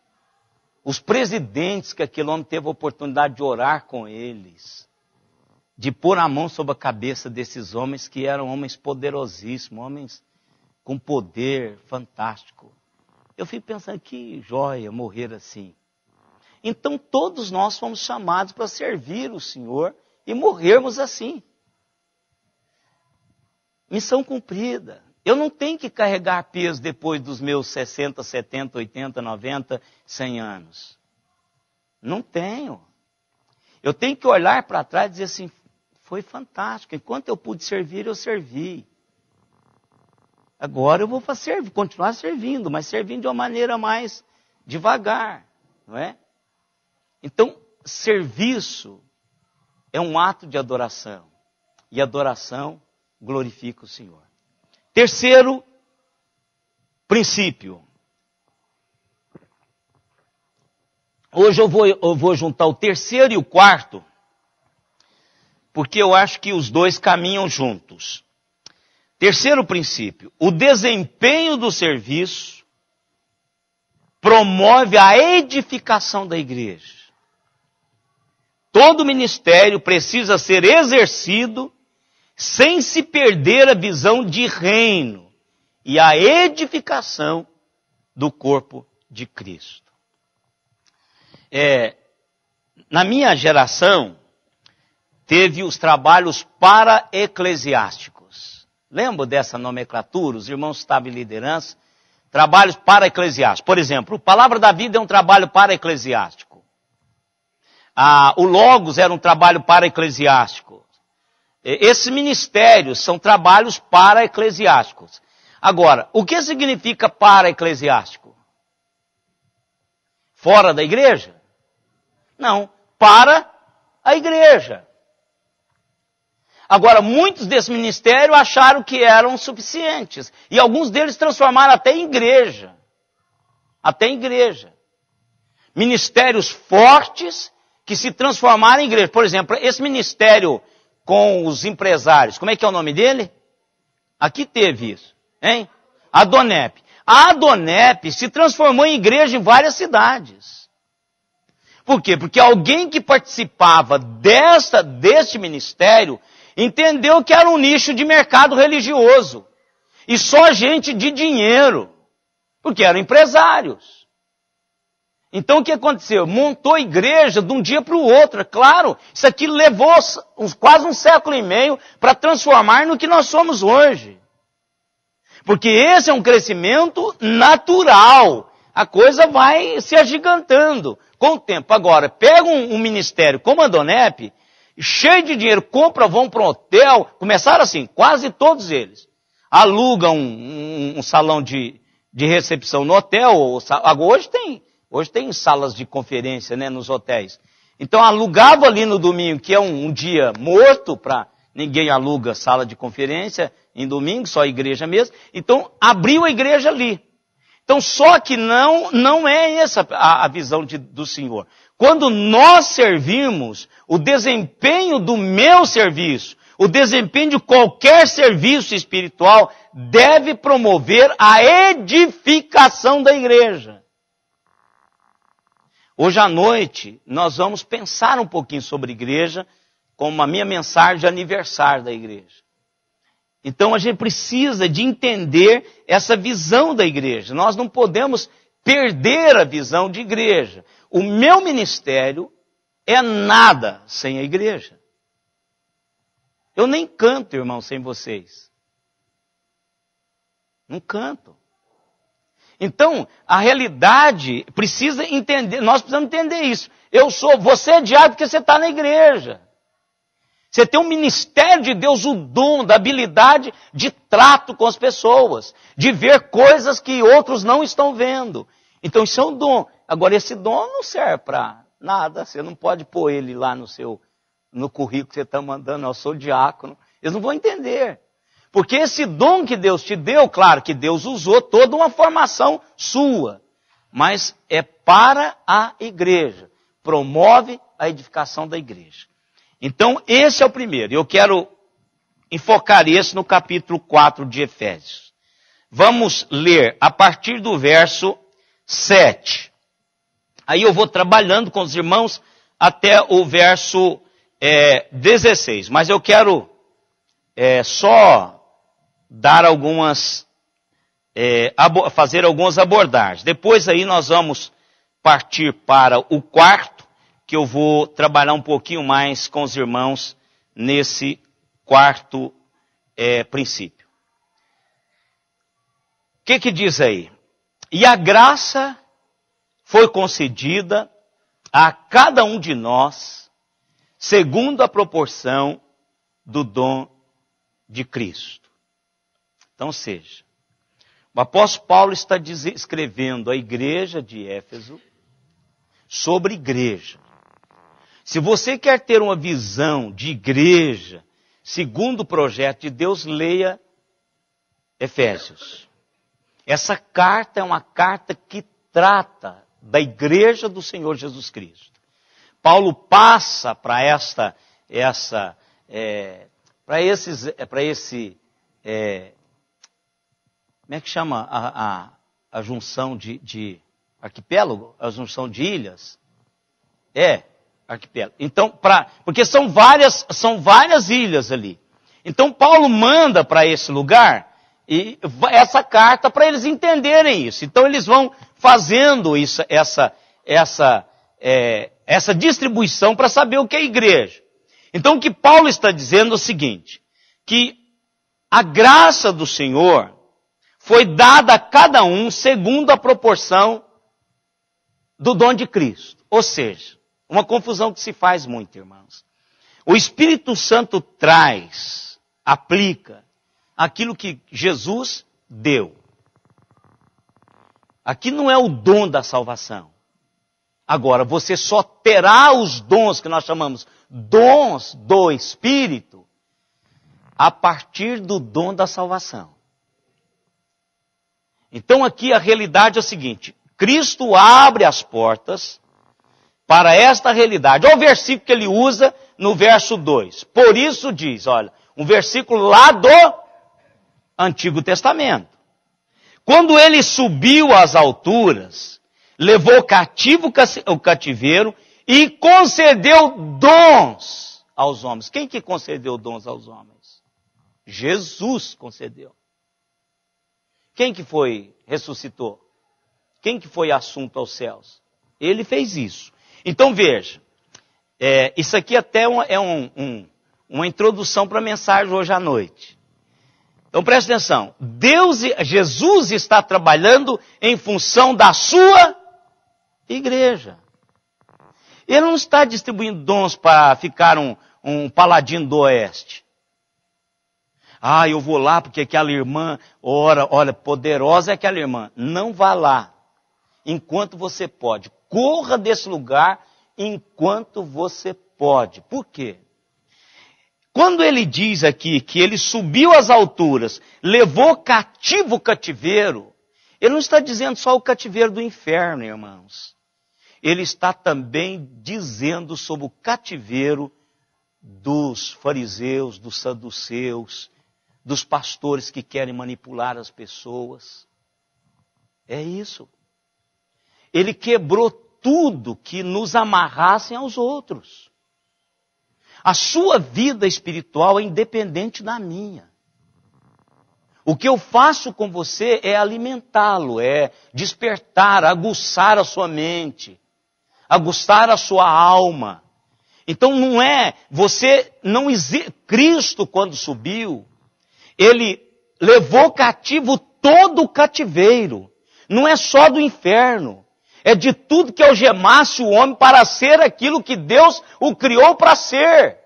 S1: Os presidentes que aquele homem teve a oportunidade de orar com eles. De pôr a mão sobre a cabeça desses homens que eram homens poderosíssimos, homens com poder fantástico. Eu fico pensando, que joia morrer assim. Então todos nós fomos chamados para servir o Senhor e morrermos assim. Missão cumprida. Eu não tenho que carregar peso depois dos meus 60, 70, 80, 90, 100 anos. Não tenho. Eu tenho que olhar para trás e dizer assim, foi fantástico. Enquanto eu pude servir, eu servi. Agora eu vou continuar servindo, mas servindo de uma maneira mais devagar. Não é? Então, serviço é um ato de adoração. E adoração glorifica o Senhor. Terceiro princípio. Hoje eu vou juntar o terceiro e o quarto, porque eu acho que os dois caminham juntos. Terceiro princípio. O desempenho do serviço promove a edificação da igreja. Todo ministério precisa ser exercido sem se perder a visão de reino e a edificação do corpo de Cristo. Na minha geração, teve os trabalhos para-eclesiásticos. Lembra dessa nomenclatura? Os irmãos estavam em liderança. Trabalhos para-eclesiásticos. Por exemplo, Palavra da Vida é um trabalho para-eclesiástico. O Logos era um trabalho para-eclesiástico. Esses ministérios são trabalhos para-eclesiásticos. Agora, o que significa para-eclesiástico? Fora da igreja? Não, para a igreja. Agora, muitos desses ministérios acharam que eram suficientes. E alguns deles transformaram até em igreja. Até em igreja. Ministérios fortes que se transformaram em igreja. Por exemplo, esse ministério com os empresários, como é que é o nome dele? Aqui teve isso, hein? Adonep. A Adonep se transformou em igreja em várias cidades. Por quê? Porque alguém que participava deste ministério entendeu que era um nicho de mercado religioso. E só gente de dinheiro. Porque eram empresários. Então o que aconteceu? Montou igreja de um dia para o outro. Claro, isso aqui levou quase 1,5 séculos para transformar no que nós somos hoje. Porque esse é um crescimento natural. a coisa vai se agigantando com o tempo. Agora, pega um ministério como a Donep, cheio de dinheiro, vão para um hotel, começaram assim, quase todos eles. Alugam um salão de recepção no hotel, hoje tem salas de conferência, né, nos hotéis. Então alugava ali no domingo, que é um dia morto, ninguém aluga sala de conferência em domingo, só a igreja mesmo. Então abriu a igreja ali. Então só que não é essa a visão do Senhor. Quando nós servimos, o desempenho do meu serviço, o desempenho de qualquer serviço espiritual deve promover a edificação da igreja. Hoje à noite, nós vamos pensar um pouquinho sobre igreja, como a minha mensagem de aniversário da igreja. Então a gente precisa de entender essa visão da igreja. Nós não podemos perder a visão de igreja. O meu ministério é nada sem a igreja. Eu nem canto, irmão, sem vocês. Não canto. Então, a realidade precisa entender, nós precisamos entender isso. Você é diácono porque você está na igreja. Você tem um ministério de Deus, o dom da habilidade de trato com as pessoas, de ver coisas que outros não estão vendo. Então isso é um dom. Agora esse dom não serve para nada, você não pode pôr ele lá no currículo que você está mandando, eu sou diácono. Eles não vão entender. Porque esse dom que Deus te deu, claro que Deus usou toda uma formação sua, mas é para a igreja, promove a edificação da igreja. Então, esse é o primeiro. Eu quero enfocar esse no capítulo 4 de Efésios. Vamos ler a partir do verso 7. Aí eu vou trabalhando com os irmãos até o verso 16. Mas eu quero só dar fazer algumas abordagens. Depois aí nós vamos partir para o quarto, que eu vou trabalhar um pouquinho mais com os irmãos nesse quarto princípio. O que diz aí? E a graça foi concedida a cada um de nós, segundo a proporção do dom de Cristo. Então, ou seja, o apóstolo Paulo está escrevendo à igreja de Éfeso sobre igreja. Se você quer ter uma visão de igreja, segundo o projeto de Deus, leia Efésios. Essa carta é uma carta que trata da igreja do Senhor Jesus Cristo. Paulo passa para como é que chama a junção de arquipélago? A junção de ilhas? Arquipélago. Então, porque são várias ilhas ali. Então Paulo manda para esse lugar essa carta para eles entenderem isso. Então eles vão fazendo essa distribuição para saber o que é igreja. Então o que Paulo está dizendo é o seguinte, que a graça do Senhor foi dada a cada um segundo a proporção do dom de Cristo. Ou seja, uma confusão que se faz muito, irmãos. O Espírito Santo aplica aquilo que Jesus deu. Aqui não é o dom da salvação. Agora, você só terá os dons que nós chamamos dons do Espírito a partir do dom da salvação. Então aqui a realidade é o seguinte, Cristo abre as portas para esta realidade. Olha o versículo que ele usa no verso 2. Por isso diz, olha, um versículo lá do Antigo Testamento. Quando ele subiu às alturas, levou cativo o cativeiro e concedeu dons aos homens. Quem que concedeu dons aos homens? Jesus concedeu. Quem que ressuscitou? Quem que foi assunto aos céus? Ele fez isso. Então veja, isso aqui até é uma introdução para a mensagem hoje à noite. Então presta atenção, Jesus está trabalhando em função da sua igreja. Ele não está distribuindo dons para ficar um paladino do oeste. Ah, eu vou lá porque aquela irmã, olha, poderosa é aquela irmã. Não vá lá enquanto você pode. Corra desse lugar enquanto você pode. Por quê? Quando ele diz aqui que ele subiu às alturas, levou cativo o cativeiro, ele não está dizendo só o cativeiro do inferno, irmãos. Ele está também dizendo sobre o cativeiro dos fariseus, dos saduceus, dos pastores que querem manipular as pessoas. É isso. Ele quebrou tudo que nos amarrassem aos outros. A sua vida espiritual é independente da minha. O que eu faço com você é alimentá-lo, é despertar, aguçar a sua mente, aguçar a sua alma. Então não é, Cristo quando subiu, ele levou cativo todo o cativeiro. Não é só do inferno. É de tudo que algemasse o homem para ser aquilo que Deus o criou para ser.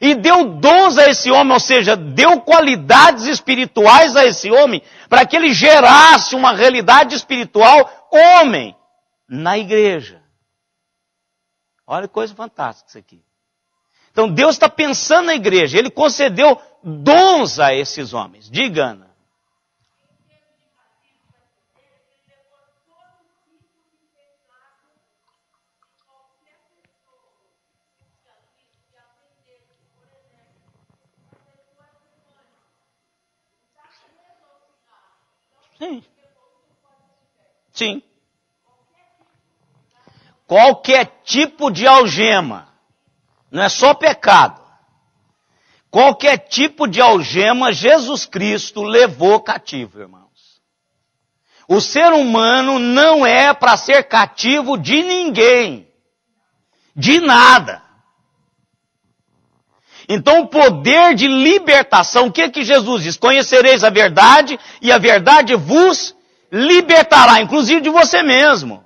S1: E deu dons a esse homem, ou seja, deu qualidades espirituais a esse homem, para que ele gerasse uma realidade espiritual homem na igreja. Olha que coisa fantástica isso aqui. Então Deus está pensando na igreja, Ele concedeu dons a esses homens. Diga, Ana. Sim. Sim. Qualquer tipo de algema. Não é só pecado. Qualquer tipo de algema, Jesus Cristo levou cativo, irmãos. O ser humano não é para ser cativo de ninguém. De nada. Então o poder de libertação, o que Jesus diz? Conhecereis a verdade e a verdade vos libertará, inclusive de você mesmo.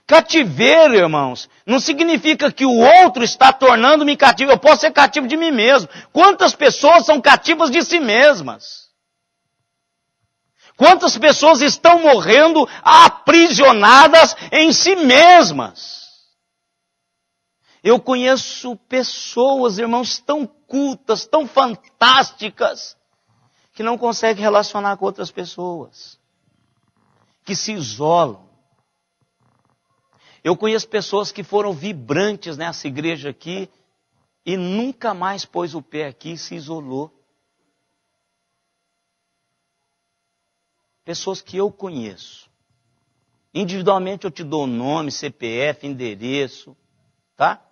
S1: Cativeiro, irmãos, não significa que o outro está tornando-me cativo. Eu posso ser cativo de mim mesmo. Quantas pessoas são cativas de si mesmas? Quantas pessoas estão morrendo aprisionadas em si mesmas? Eu conheço pessoas, irmãos, tão cultas, tão fantásticas, que não conseguem relacionar com outras pessoas, que se isolam. Eu conheço pessoas que foram vibrantes nessa igreja aqui e nunca mais pôs o pé aqui e se isolou. Pessoas que eu conheço. Individualmente eu te dou nome, CPF, endereço, tá?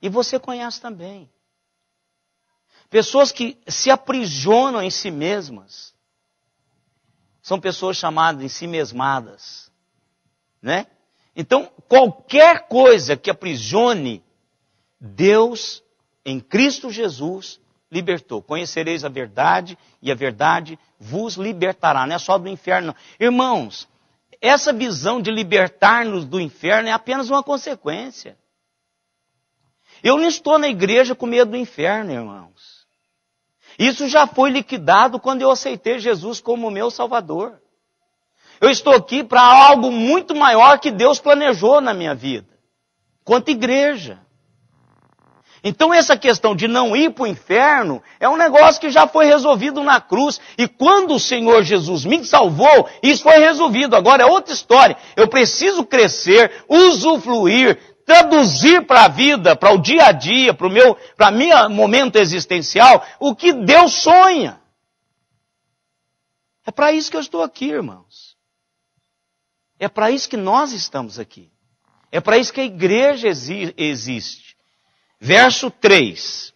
S1: E você conhece também. Pessoas que se aprisionam em si mesmas. São pessoas chamadas em si mesmadas. Né? Então, qualquer coisa que aprisione, Deus, em Cristo Jesus, libertou. Conhecereis a verdade e a verdade vos libertará. Não é só do inferno, não. Irmãos, essa visão de libertar-nos do inferno é apenas uma consequência. Eu não estou na igreja com medo do inferno, irmãos. Isso já foi liquidado quando eu aceitei Jesus como meu Salvador. Eu estou aqui para algo muito maior que Deus planejou na minha vida, quanto igreja. Então essa questão de não ir para o inferno é um negócio que já foi resolvido na cruz. E quando o Senhor Jesus me salvou, isso foi resolvido. Agora é outra história. Eu preciso crescer, usufruir, traduzir para a vida, para o dia a dia, para o meu momento existencial, o que Deus sonha. É para isso que eu estou aqui, irmãos. É para isso que nós estamos aqui. É para isso que a igreja existe. Verso 3.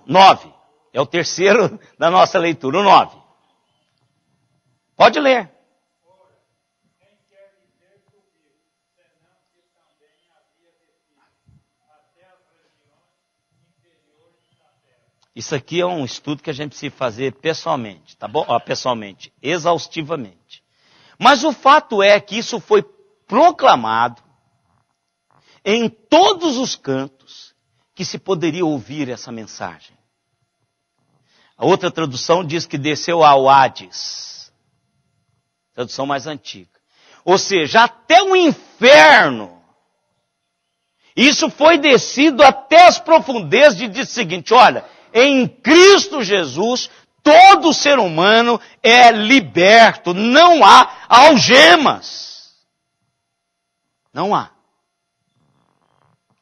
S1: 9. É o terceiro da nossa leitura, o 9. Pode ler. Isso aqui é um estudo que a gente precisa fazer pessoalmente, tá bom? Pessoalmente, exaustivamente. Mas o fato é que isso foi proclamado em todos os cantos que se poderia ouvir essa mensagem. A outra tradução diz que desceu ao Hades. Tradução mais antiga. Ou seja, até o inferno. Isso foi descido até as profundezas e diz o seguinte, olha, em Cristo Jesus, todo ser humano é liberto. Não há algemas. Não há.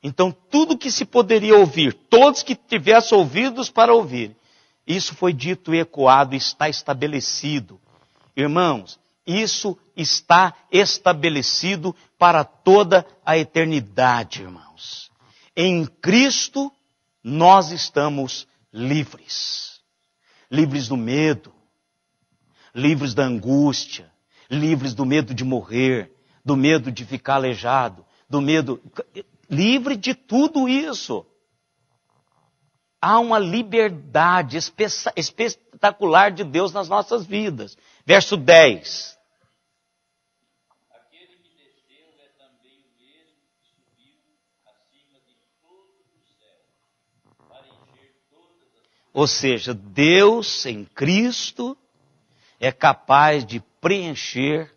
S1: Então, tudo que se poderia ouvir, todos que tivessem ouvidos para ouvir, isso foi dito e ecoado, está estabelecido. Irmãos, isso está estabelecido para toda a eternidade, irmãos. Em Cristo, nós estamos livres. Livres do medo, livres da angústia, livres do medo de morrer, do medo de ficar aleijado, do medo... Livre de tudo isso. Há uma liberdade espetacular de Deus nas nossas vidas. Verso 10.
S3: Aquele que desceu é também o mesmo que subiu acima de todos os céus, para encher todas as...
S1: Ou seja, Deus em Cristo é capaz de preencher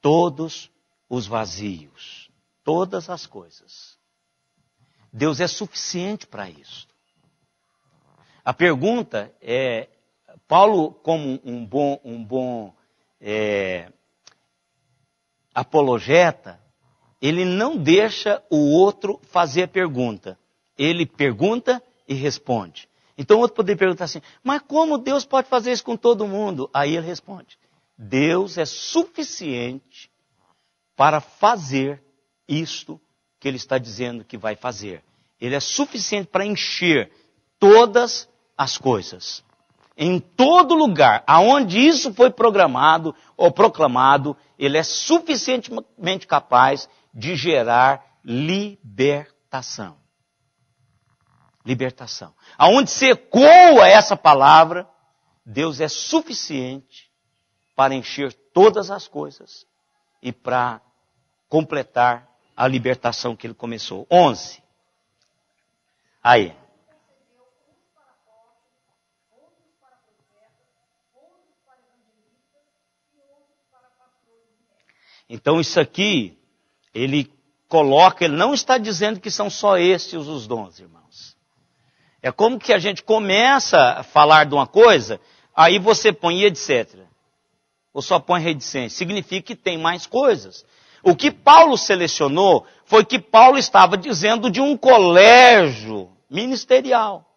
S1: todos os vazios, todas as coisas. Deus é suficiente para isso. A pergunta é, Paulo, como um bom apologeta, ele não deixa o outro fazer a pergunta. Ele pergunta e responde. Então o outro poderia perguntar assim, mas como Deus pode fazer isso com todo mundo? Aí ele responde, Deus é suficiente para fazer isto que ele está dizendo que vai fazer. Ele é suficiente para encher todas as coisas. Em todo lugar, aonde isso foi programado ou proclamado, ele é suficientemente capaz de gerar libertação. Libertação. Aonde se ecoa essa palavra, Deus é suficiente para encher todas as coisas e para completar a libertação que ele começou. 11. Aí. Então isso aqui, ele coloca, ele não está dizendo que são só estes os dons, irmãos. É como que a gente começa a falar de uma coisa, aí você põe etc. Ou só põe reticência. Significa que tem mais coisas. O que Paulo selecionou foi que Paulo estava dizendo de um colégio ministerial.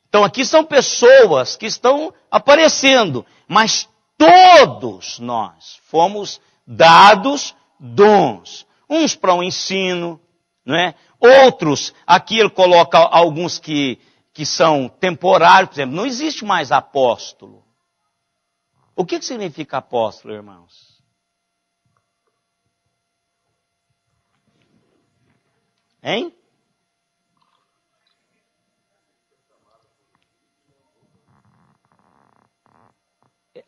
S1: Então aqui são pessoas que estão aparecendo, mas todos nós fomos dados dons. Uns para o ensino, não é? Outros, aqui ele coloca alguns que são temporários, por exemplo, não existe mais apóstolo. O que significa apóstolo, irmãos? Hein?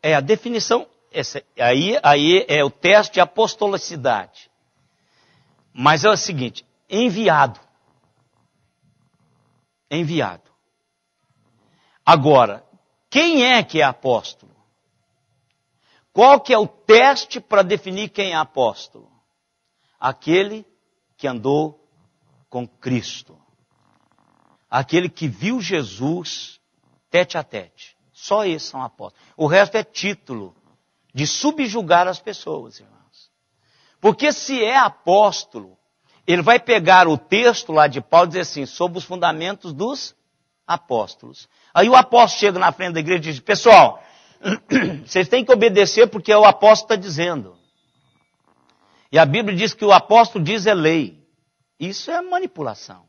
S1: É a definição, aí é o teste de apostolicidade. Mas é o seguinte, enviado. Enviado. Agora, quem é que é apóstolo? Qual que é o teste para definir quem é apóstolo? Aquele que andou com Cristo. Aquele que viu Jesus tete a tete. Só esses são apóstolos. O resto é título de subjugar as pessoas, irmãos. Porque se é apóstolo, ele vai pegar o texto lá de Paulo e dizer assim, sob os fundamentos dos apóstolos. Aí o apóstolo chega na frente da igreja e diz, pessoal, vocês têm que obedecer porque o apóstolo está dizendo. E a Bíblia diz que o apóstolo diz é lei. Isso é manipulação.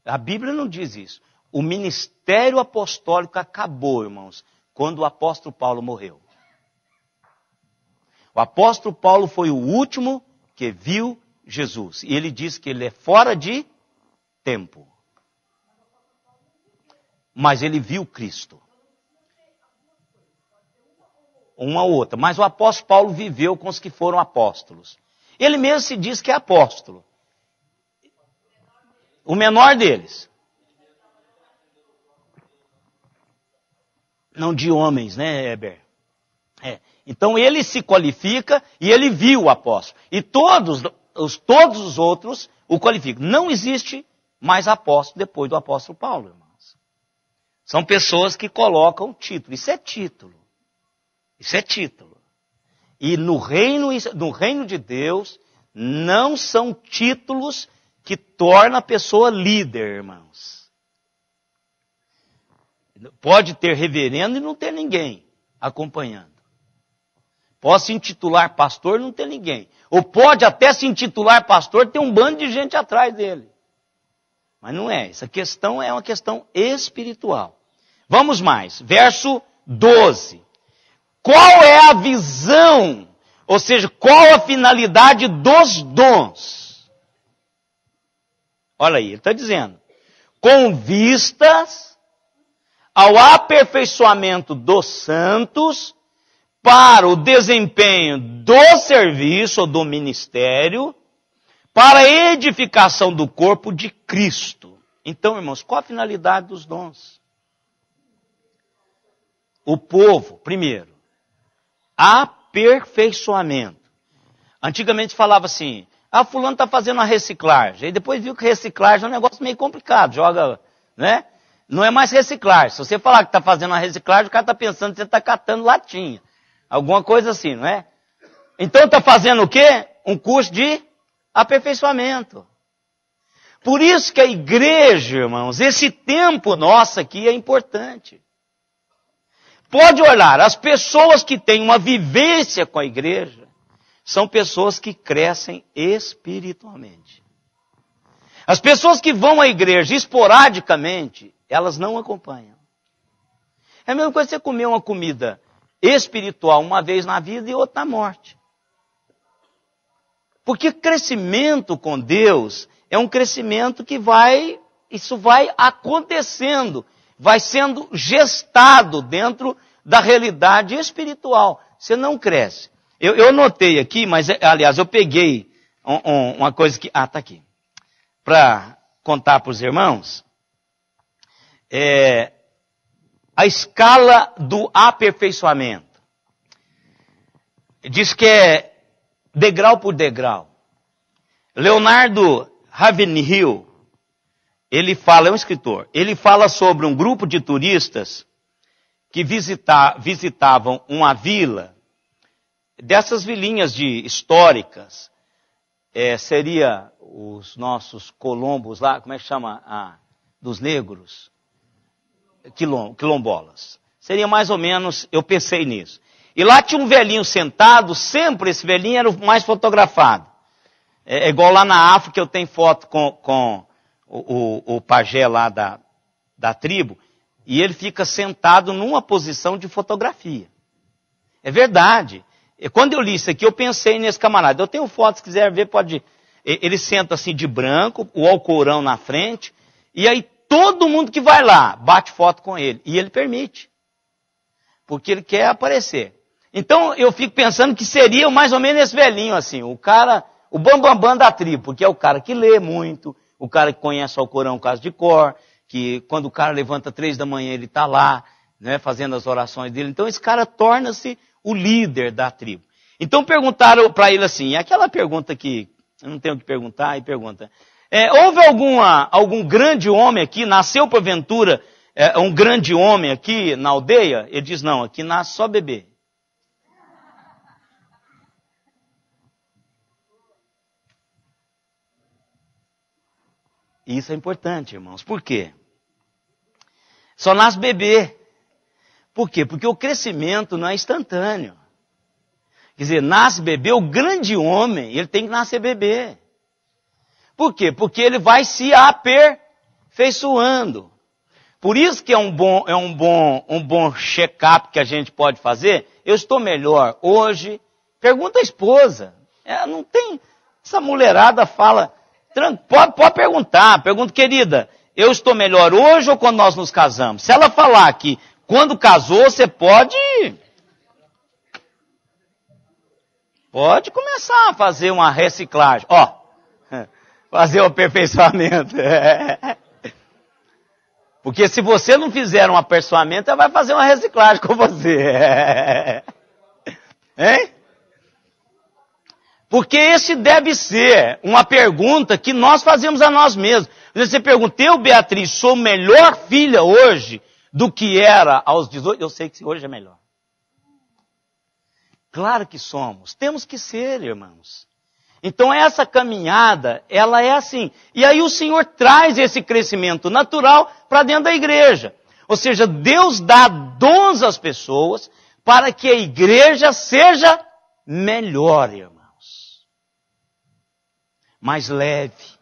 S1: A Bíblia não diz isso. O ministério apostólico acabou, irmãos, quando o apóstolo Paulo morreu. O apóstolo Paulo foi o último que viu Jesus. E ele diz que ele é fora de tempo. mas ele viu Cristo. Uma ou outra. Mas o apóstolo Paulo viveu com os que foram apóstolos. Ele mesmo se diz que é apóstolo. O menor deles. Não de homens, né, Heber? Então ele se qualifica e ele viu o apóstolo. E todos os outros o qualificam. Não existe mais apóstolo depois do apóstolo Paulo, irmãos. São pessoas que colocam título. Isso é título. Isso é título. E no reino de Deus, não são títulos que tornam a pessoa líder, irmãos. Pode ter reverendo e não ter ninguém acompanhando. Pode se intitular pastor e não ter ninguém. Ou pode até se intitular pastor e ter um bando de gente atrás dele. Mas não é. Essa questão é uma questão espiritual. Vamos mais. Verso 12. Qual é a visão, ou seja, qual a finalidade dos dons? Olha aí, ele está dizendo. Com vistas ao aperfeiçoamento dos santos, para o desempenho do serviço ou do ministério, para a edificação do corpo de Cristo. Então, irmãos, qual a finalidade dos dons? O povo, primeiro, aperfeiçoamento. Antigamente falava assim, fulano está fazendo uma reciclagem. Aí depois viu que reciclagem é um negócio meio complicado, joga, né? Não é mais reciclagem. Se você falar que está fazendo uma reciclagem, o cara está pensando que você está catando latinha. Alguma coisa assim, não é? Então está fazendo o quê? Um curso de aperfeiçoamento. Por isso que a igreja, irmãos, esse tempo nosso aqui é importante. Pode olhar, as pessoas que têm uma vivência com a igreja são pessoas que crescem espiritualmente. As pessoas que vão à igreja esporadicamente, elas não acompanham. É a mesma coisa que você comer uma comida espiritual uma vez na vida e outra na morte. Porque crescimento com Deus é um crescimento que isso vai acontecendo, vai sendo gestado dentro da realidade espiritual. Você não cresce. Eu notei aqui, mas aliás eu peguei uma coisa que... está aqui. Para contar para os irmãos. A escala do aperfeiçoamento. Diz que é degrau por degrau. Leonardo Ravenhill, ele fala, é um escritor, ele fala sobre um grupo de turistas que visitavam uma vila, dessas vilinhas históricas, seria os nossos colombos lá, como é que chama? Dos negros? Quilombolas. Seria mais ou menos, eu pensei nisso. E lá tinha um velhinho sentado, sempre esse velhinho era o mais fotografado. É igual lá na África, eu tenho foto com o pajé lá da tribo, e ele fica sentado numa posição de fotografia. É verdade. E quando eu li isso aqui, eu pensei nesse camarada. Eu tenho foto, se quiser ver, pode... Ele senta assim de branco, o alcorão na frente, e aí todo mundo que vai lá bate foto com ele. E ele permite. Porque ele quer aparecer. Então eu fico pensando que seria mais ou menos esse velhinho assim, o cara, o bambambam da tribo, porque é o cara que lê muito, o cara que conhece o alcorão caso de cor, que quando o cara levanta 3 da manhã ele está lá, né, fazendo as orações dele. Então esse cara torna-se o líder da tribo. Então perguntaram para ele assim, aquela pergunta que eu não tenho o que perguntar, e pergunta, houve algum grande homem aqui, nasceu porventura um grande homem aqui na aldeia? Ele diz, não, aqui nasce só bebê. Isso é importante, irmãos. Por quê? Só nasce bebê. Por quê? Porque o crescimento não é instantâneo. Quer dizer, nasce bebê, o grande homem, ele tem que nascer bebê. Por quê? Porque ele vai se aperfeiçoando. Por isso que é um bom check-up que a gente pode fazer. Eu estou melhor hoje. Pergunta a esposa. Não tem... Essa mulherada fala... Pode perguntar. Pergunta, querida, eu estou melhor hoje ou quando nós nos casamos? Se ela falar que quando casou, você pode começar a fazer uma reciclagem. Fazer o aperfeiçoamento. Porque se você não fizer um aperfeiçoamento, ela vai fazer uma reciclagem com você. Hein? Porque esse deve ser uma pergunta que nós fazemos a nós mesmos. Você pergunta, eu, Beatriz, sou melhor filha hoje do que era aos 18? Eu sei que hoje é melhor. Claro que somos. Temos que ser, irmãos. Então essa caminhada, ela é assim. E aí o Senhor traz esse crescimento natural para dentro da igreja. Ou seja, Deus dá dons às pessoas para que a igreja seja melhor, irmãos. Mais leve.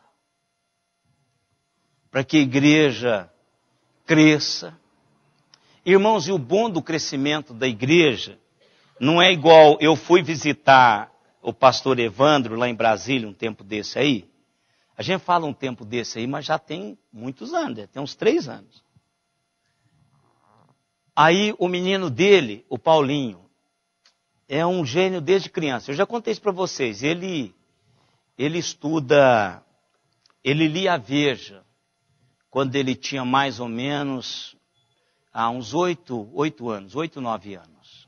S1: Para que a igreja cresça. Irmãos, e o bom do crescimento da igreja não é igual eu fui visitar o pastor Evandro lá em Brasília um tempo desse aí. A gente fala um tempo desse aí, mas já tem muitos anos, tem uns 3 anos. Aí o menino dele, o Paulinho, é um gênio desde criança. Eu já contei isso para vocês. Ele estuda, ele lia a Veja quando ele tinha mais ou menos uns 8 anos, 8, 9 anos.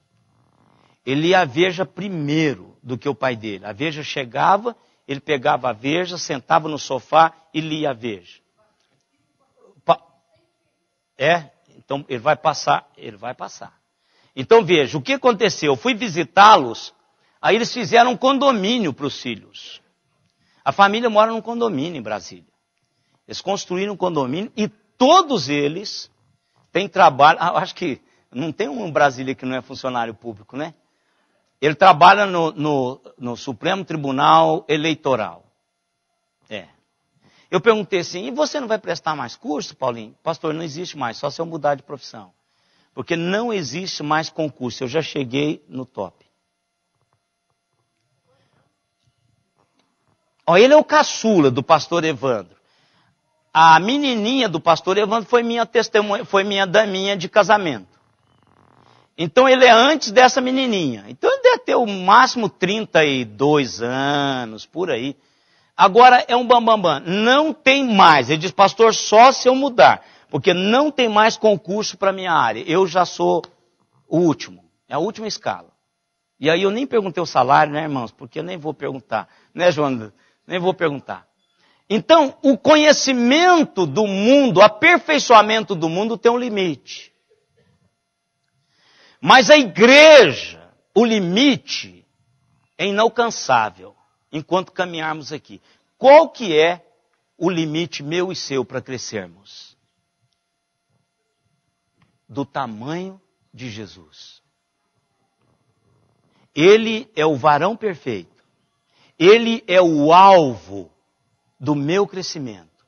S1: Ele lia a Veja primeiro do que o pai dele. A Veja chegava, ele pegava a Veja, sentava no sofá e lia a Veja. Então ele vai passar. Então veja, o que aconteceu? Eu fui visitá-los, aí eles fizeram um condomínio para os filhos. A família mora num condomínio em Brasília. Eles construíram um condomínio e todos eles têm trabalho. Acho que não tem um em Brasília que não é funcionário público, né? Ele trabalha no Supremo Tribunal Eleitoral. Eu perguntei assim, e você não vai prestar mais curso, Paulinho? Pastor, não existe mais, só se eu mudar de profissão. Porque não existe mais concurso, eu já cheguei no top. Ele é o caçula do pastor Evandro. A menininha do pastor Evandro foi minha testemunha, foi minha daminha de casamento. Então ele é antes dessa menininha. Então ele deve ter o máximo 32 anos, por aí. Agora é um bambambam. Não tem mais. Ele diz, pastor, só se eu mudar. Porque não tem mais concurso para a minha área. Eu já sou o último. É a última escala. E aí eu nem perguntei o salário, né, irmãos? Porque eu nem vou perguntar. Né, Joana? Nem vou perguntar. Então, o conhecimento do mundo, o aperfeiçoamento do mundo tem um limite. Mas a igreja, o limite é inalcançável enquanto caminharmos aqui. Qual que é o limite meu e seu para crescermos? Do tamanho de Jesus. Ele é o varão perfeito. Ele é o alvo do meu crescimento.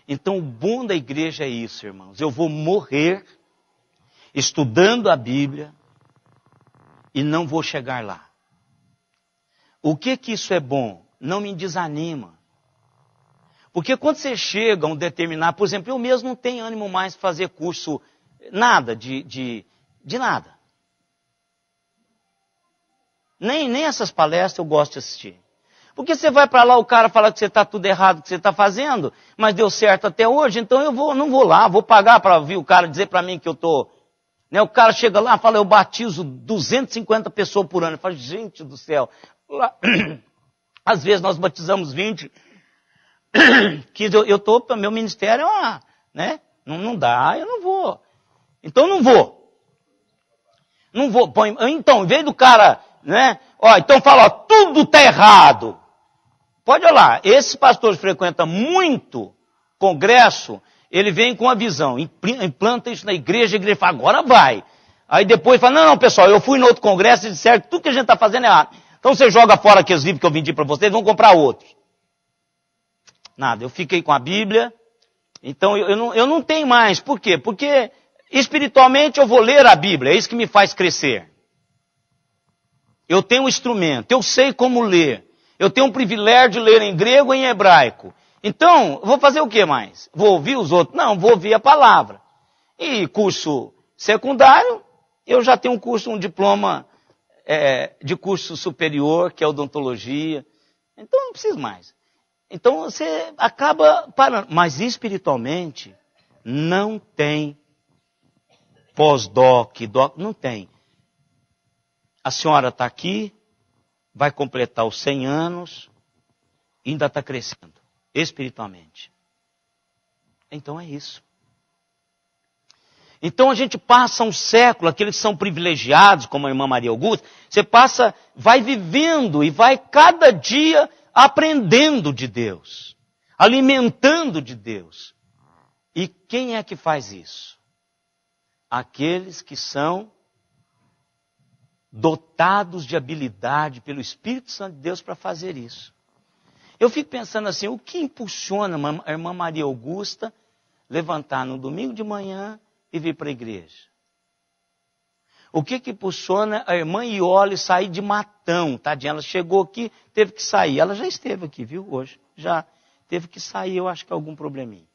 S1: Então o bom da igreja é isso, irmãos. Eu vou morrer estudando a Bíblia e não vou chegar lá. O que isso é bom? Não me desanima. Porque quando você chega a um determinado... Por exemplo, eu mesmo não tenho ânimo mais de fazer curso, nada, de nada. Nem essas palestras eu gosto de assistir. Porque você vai para lá, o cara fala que você está tudo errado que você está fazendo, mas deu certo até hoje, então eu não vou lá, vou pagar para ouvir o cara dizer para mim que eu estou... Né, o cara chega lá e fala, eu batizo 250 pessoas por ano. Eu falo, gente do céu. Lá, às vezes nós batizamos 20. Que meu ministério é né? Não dá, eu não vou. Então não vou. Não vou. Então, em vez do cara, né? Então fala, tudo está errado. Pode olhar, esse pastor frequenta muito congresso, ele vem com a visão, implanta isso na igreja, a igreja fala, agora vai. Aí depois fala, não, pessoal, eu fui no outro congresso e disseram que tudo que a gente está fazendo é errado. Então você joga fora aqueles livros que eu vendi para vocês, vão comprar outros. Nada, eu fiquei com a Bíblia, então eu não tenho mais. Por quê? Porque espiritualmente eu vou ler a Bíblia, é isso que me faz crescer. Eu tenho um instrumento, eu sei como ler. Eu tenho um privilégio de ler em grego e em hebraico. Então, vou fazer o que mais? Vou ouvir os outros? Não, vou ouvir a palavra. E curso secundário, eu já tenho um diploma de curso superior, que é odontologia. Então, não preciso mais. Então, você acaba parando. Mas espiritualmente, não tem pós-doc, não tem. A senhora está aqui, vai completar os 100 anos, e ainda está crescendo, espiritualmente. Então é isso. Então a gente passa um século, aqueles que são privilegiados, como a irmã Maria Augusta, você vai vivendo e vai cada dia aprendendo de Deus, alimentando de Deus. E quem é que faz isso? Aqueles que são dotados de habilidade pelo Espírito Santo de Deus para fazer isso. Eu fico pensando assim, o que impulsiona a irmã Maria Augusta levantar no domingo de manhã e vir para a igreja? O que impulsiona a irmã Iole sair de Matão, tadinha? Ela chegou aqui, teve que sair. Ela já esteve aqui, viu, hoje. Já teve que sair, eu acho que algum probleminha.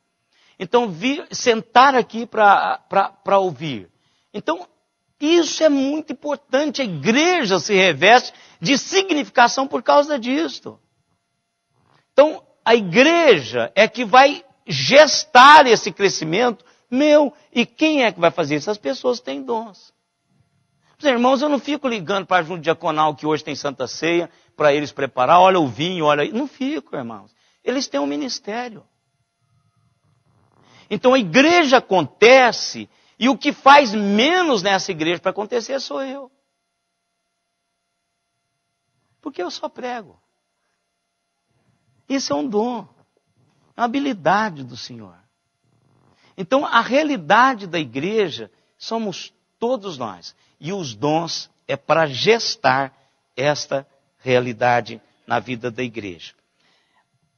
S1: Então, sentar aqui para ouvir. Então, isso é muito importante. A igreja se reveste de significação por causa disso. Então, a igreja é que vai gestar esse crescimento meu. E quem é que vai fazer isso? As pessoas têm dons. Os irmãos, eu não fico ligando para a junta diaconal que hoje tem Santa Ceia, para eles preparar, olha o vinho, olha... Não fico, irmãos. Eles têm um ministério. Então a igreja acontece, e o que faz menos nessa igreja para acontecer sou eu. Porque eu só prego. Isso é um dom, é uma habilidade do Senhor. Então a realidade da igreja somos todos nós. E os dons é para gestar esta realidade na vida da igreja.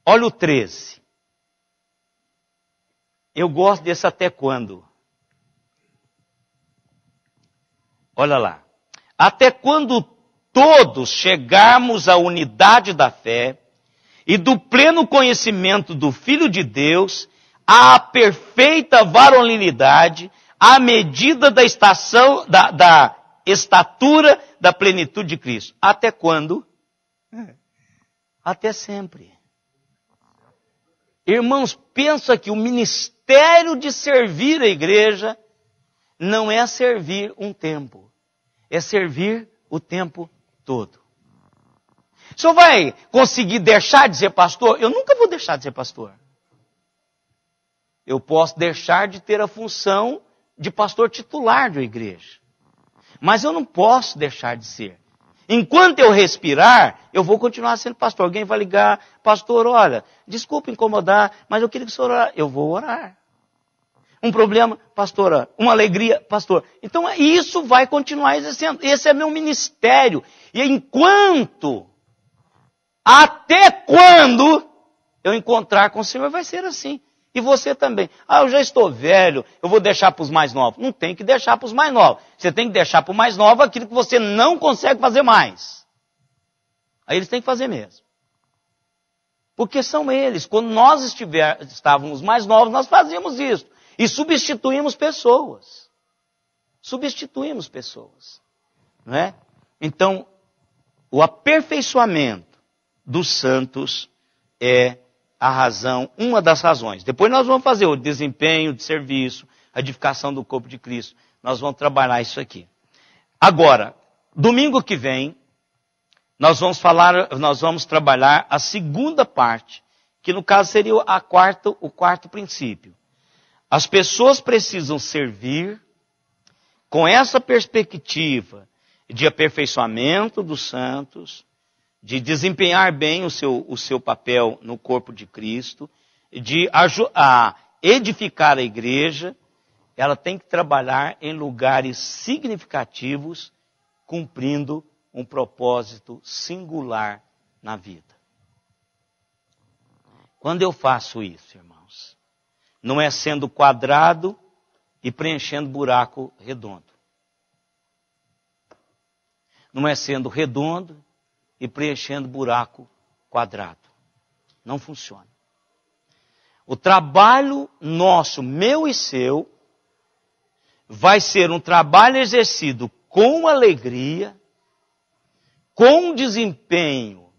S1: Olha o 13. Eu gosto desse até quando. Olha lá. Até quando todos chegarmos à unidade da fé e do pleno conhecimento do Filho de Deus, à perfeita varonilidade, à medida da estatura da plenitude de Cristo. Até quando? Até sempre. Irmãos, pensa que o ministério de servir a igreja não é servir um tempo, é servir o tempo todo. O senhor vai conseguir deixar de ser pastor? Eu nunca vou deixar de ser pastor. Eu posso deixar de ter a função de pastor titular de uma igreja. Mas eu não posso deixar de ser. Enquanto eu respirar, eu vou continuar sendo pastor. Alguém vai ligar, pastor, olha, desculpa incomodar, mas eu queria que o senhor orasse. Eu vou orar. Um problema, pastora. Uma alegria, pastor. Então isso vai continuar existendo. Esse é meu ministério. E até quando eu encontrar com o Senhor, vai ser assim. E você também. Eu já estou velho, eu vou deixar para os mais novos. Não tem que deixar para os mais novos. Você tem que deixar para o mais novo aquilo que você não consegue fazer mais. Aí eles têm que fazer mesmo. Porque são eles. Quando nós estávamos mais novos, nós fazíamos isso. E substituímos pessoas. Substituímos pessoas. Não é? Então, o aperfeiçoamento dos santos é a razão, uma das razões. Depois nós vamos fazer o desempenho de serviço, a edificação do corpo de Cristo. Nós vamos trabalhar isso aqui. Agora, domingo que vem, nós vamos trabalhar a segunda parte, que no caso seria o quarto princípio. As pessoas precisam servir com essa perspectiva de aperfeiçoamento dos santos, de desempenhar bem o seu papel no corpo de Cristo, de edificar a igreja. Ela tem que trabalhar em lugares significativos, cumprindo um propósito singular na vida. Quando eu faço isso, irmãos, não é sendo quadrado e preenchendo buraco redondo. Não é sendo redondo e preenchendo buraco quadrado. Não funciona. O trabalho nosso, meu e seu, vai ser um trabalho exercido com alegria, com desempenho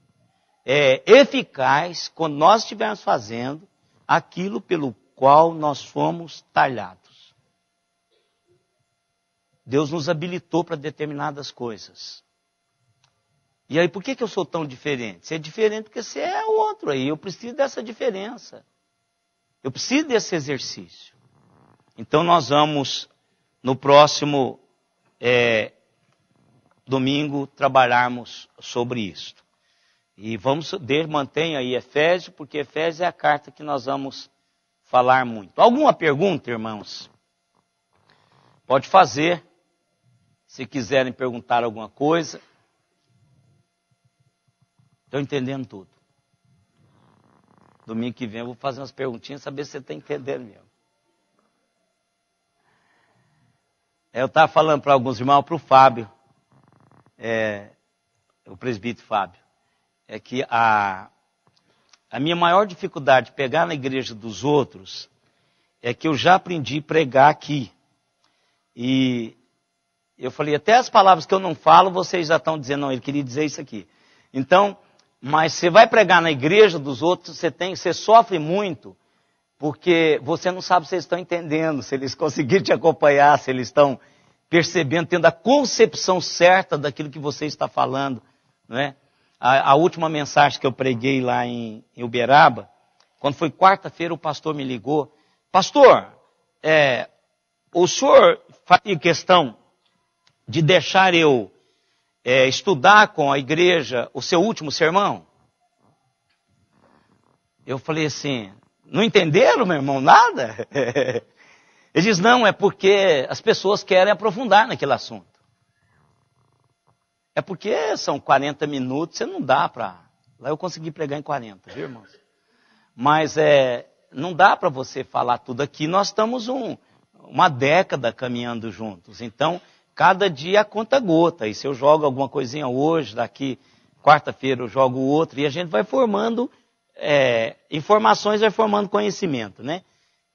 S1: eficaz, quando nós estivermos fazendo aquilo pelo qual nós fomos talhados. Deus nos habilitou para determinadas coisas. E aí, por que eu sou tão diferente? Você é diferente porque você é outro aí. Eu preciso dessa diferença. Eu preciso desse exercício. Então, nós vamos, no próximo domingo, trabalharmos sobre isso. E mantenha aí Efésios, porque Efésios é a carta que nós vamos falar muito. Alguma pergunta, irmãos? Pode fazer, se quiserem perguntar alguma coisa. Estou entendendo tudo. Domingo que vem eu vou fazer umas perguntinhas, saber se você está entendendo mesmo. Eu estava falando para alguns irmãos, para o Fábio, o presbítero Fábio, é que a minha maior dificuldade de pegar na igreja dos outros é que eu já aprendi a pregar aqui. E eu falei, até as palavras que eu não falo, vocês já estão dizendo, não, ele queria dizer isso aqui. Então, mas você vai pregar na igreja dos outros, você sofre muito, porque você não sabe se eles estão entendendo, se eles conseguiram te acompanhar, se eles estão percebendo, tendo a concepção certa daquilo que você está falando, não é? A última mensagem que eu preguei lá em Uberaba, quando foi quarta-feira, o pastor me ligou. Pastor, o senhor fazia questão de deixar eu estudar com a igreja o seu último sermão? Eu falei assim, não entenderam, meu irmão, nada? Ele diz, não, é porque as pessoas querem aprofundar naquele assunto. É porque são 40 minutos, você não dá para... Lá eu consegui pregar em 40, viu, irmãos? Mas não dá para você falar tudo aqui. Nós estamos uma década caminhando juntos. Então, cada dia a conta gota. E se eu jogo alguma coisinha hoje, daqui quarta-feira eu jogo outra. E a gente vai formando informações, vai formando conhecimento, né?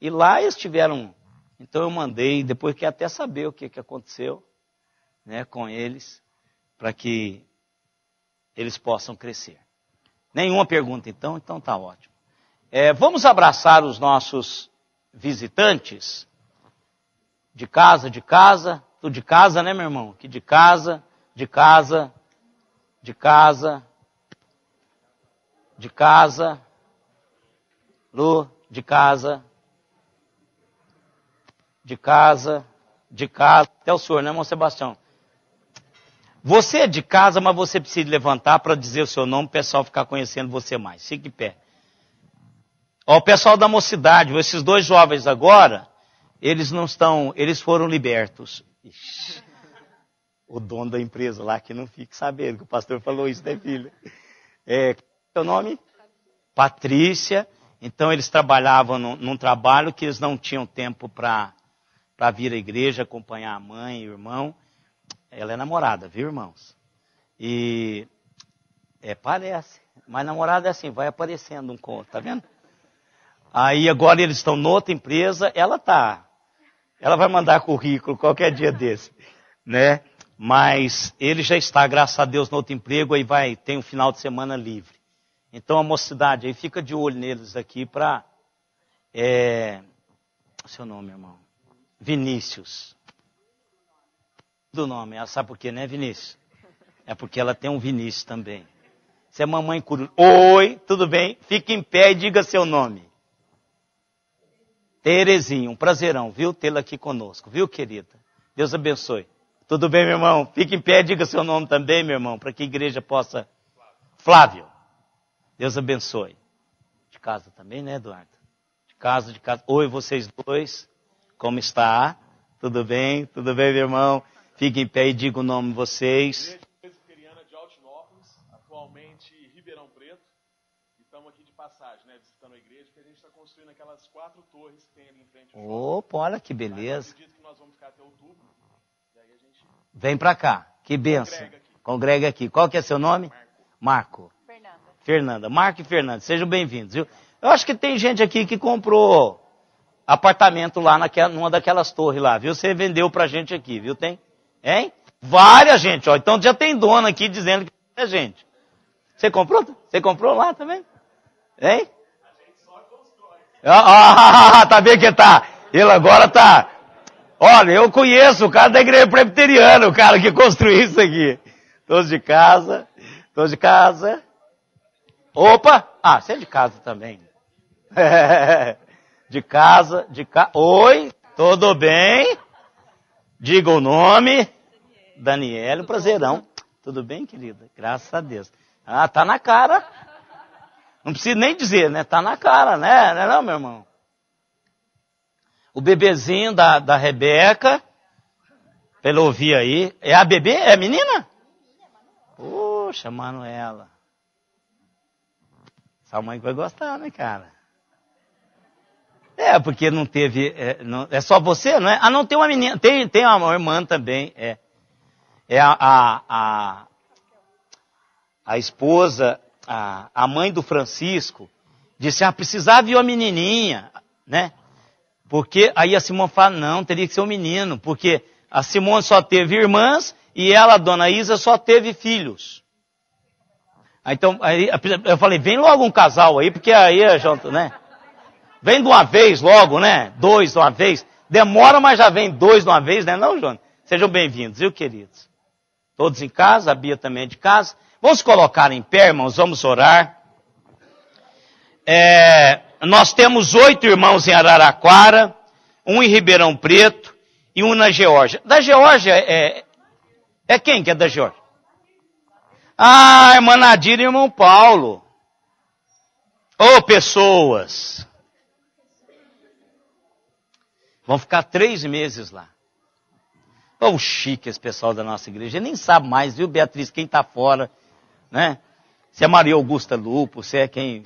S1: E lá eles tiveram... Então eu mandei, depois quer até saber o que aconteceu, né, com eles, para que eles possam crescer. Nenhuma pergunta, então tá ótimo. Vamos abraçar os nossos visitantes, de casa, tudo de casa, né, meu irmão? Aqui de casa, Lu, de casa, até o senhor, né, irmão Sebastião? Você é de casa, mas você precisa levantar para dizer o seu nome, o pessoal ficar conhecendo você mais. Fique em pé. Ó, o pessoal da mocidade, esses dois jovens agora, eles foram libertos. Ixi, o dono da empresa lá que não fique sabendo que o pastor falou isso, né, filho? Seu nome? Patrícia. Então eles trabalhavam num trabalho que eles não tinham tempo para vir à igreja, acompanhar a mãe e o irmão. Ela é namorada, viu, irmãos? E parece. Mas namorada é assim, vai aparecendo um conto, tá vendo? Aí agora eles estão noutra empresa, ela vai mandar currículo qualquer dia desse, né? Mas ele já está, graças a Deus, no outro emprego, aí tem um final de semana livre. Então a mocidade aí fica de olho neles aqui para... seu nome, irmão? Vinícius. Do nome, ela sabe por quê, né, Vinícius? É porque ela tem um Vinícius também. Se é mamãe coruja. Oi, tudo bem? Fique em pé e diga seu nome. Terezinha, um prazerão, viu, tê-la aqui conosco, viu, querida? Deus abençoe. Tudo bem, meu irmão? Fique em pé e diga seu nome também, meu irmão, para que a igreja possa... Flávio. Deus abençoe. De casa também, né, Eduardo? De casa. Oi, vocês dois. Como está? Tudo bem? Tudo bem, meu irmão? Fiquem em pé e digam o nome de vocês.
S4: Igreja Presbiteriana de Altinópolis, atualmente Ribeirão Preto. E estamos aqui de passagem, né? Visitando a igreja, porque a gente está construindo aquelas 4 torres que tem ali em frente ao shopping.
S1: Opa, olha que beleza.
S4: Eu acredito que nós vamos ficar até outubro. E aí a gente...
S1: Vem para cá. Que benção. Congrega aqui. Qual que é seu nome?
S4: Marco.
S1: Fernanda. Marco e Fernanda. Sejam bem-vindos, viu? Eu acho que tem gente aqui que comprou apartamento lá numa daquelas torres lá, viu? Você vendeu pra gente aqui, viu? Tem? Hein? Várias gente, ó. Então já tem dono aqui dizendo que é gente. Você comprou? Você comprou lá também? Hein? Tá vendo que tá? Ele agora tá... Olha, eu conheço o cara da igreja presbiteriana, o cara que construiu isso aqui. Todos de casa. Opa! Você é de casa também. De casa. Oi, tudo bem? Diga o nome. Daniela, prazerão. Tudo bem, querida? Graças a Deus. Tá na cara. Não precisa nem dizer, né? Tá na cara, né? Não é não, meu irmão? O bebezinho da Rebeca, pra ele ouvir aí. É a bebê? É a menina? Poxa, Manuela. Sua mãe vai gostar, né, cara? Porque não teve... É só você, não é? Não, tem uma menina. Tem uma irmã também. É a esposa, a mãe do Francisco, disse, precisava vir uma menininha, né? Porque aí a Simone fala, não, teria que ser um menino, porque a Simone só teve irmãs e ela, a dona Isa, só teve filhos. Então, aí eu falei, vem logo um casal aí, porque aí é junto, né? Vem de uma vez logo, né? 2 de uma vez. Demora, mas já vem 2 de uma vez, né? Não, João? Sejam bem-vindos, viu, queridos? Todos em casa, a Bia também é de casa. Vamos colocar em pé, irmãos, vamos orar. Nós temos 8 irmãos em Araraquara, 1 em Ribeirão Preto e 1 na Geórgia. Da Geórgia, quem que é da Geórgia? Irmã Nadir e irmão Paulo. Pessoas. Vão ficar 3 meses lá. Chique esse pessoal da nossa igreja. Nem sabe mais, viu, Beatriz, quem está fora, né? Se é Maria Augusta Lupo, se é quem...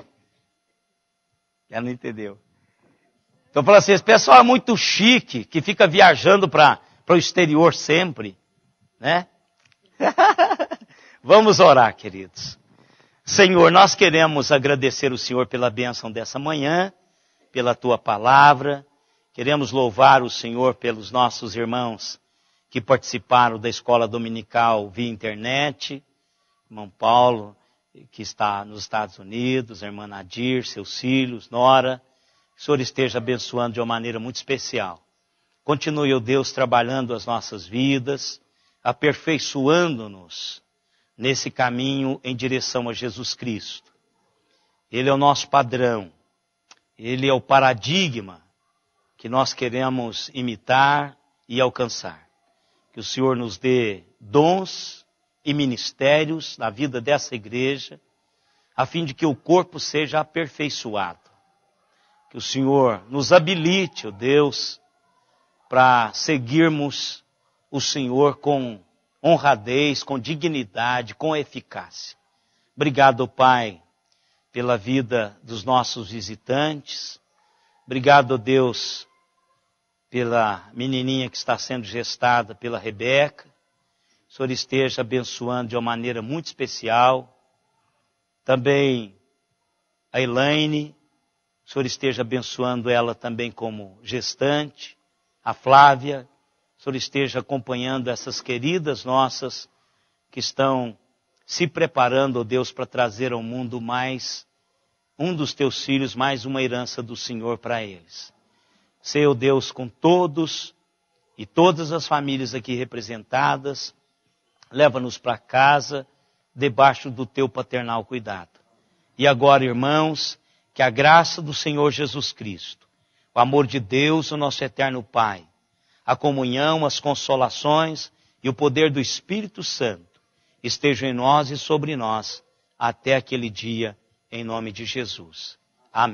S1: Ela não entendeu. Então, falando assim, esse pessoal é muito chique, que fica viajando para o exterior sempre, né? Vamos orar, queridos. Senhor, nós queremos agradecer o Senhor pela bênção dessa manhã, pela Tua palavra. Queremos louvar o Senhor pelos nossos irmãos que participaram da escola dominical via internet. Irmão Paulo, que está nos Estados Unidos, a irmã Nadir, seus filhos, Nora. Que o Senhor esteja abençoando de uma maneira muito especial. Continue, ó Deus, trabalhando as nossas vidas, aperfeiçoando-nos nesse caminho em direção a Jesus Cristo. Ele é o nosso padrão. Ele é o paradigma que nós queremos imitar e alcançar. Que o Senhor nos dê dons e ministérios na vida dessa igreja, a fim de que o corpo seja aperfeiçoado. Que o Senhor nos habilite, ó Deus, para seguirmos o Senhor com honradez, com dignidade, com eficácia. Obrigado, Pai, pela vida dos nossos visitantes. Obrigado, Deus, pela menininha que está sendo gestada pela Rebeca. O Senhor esteja abençoando de uma maneira muito especial. Também a Elaine, o Senhor esteja abençoando ela também como gestante. A Flávia, o Senhor esteja acompanhando essas queridas nossas que estão se preparando, ó Deus, para trazer ao mundo mais um dos teus filhos, mais uma herança do Senhor para eles. Seu Deus, com todos e todas as famílias aqui representadas, leva-nos para casa, debaixo do teu paternal cuidado. E agora, irmãos, que a graça do Senhor Jesus Cristo, o amor de Deus, o nosso eterno Pai, a comunhão, as consolações e o poder do Espírito Santo estejam em nós e sobre nós até aquele dia, em nome de Jesus. Amém.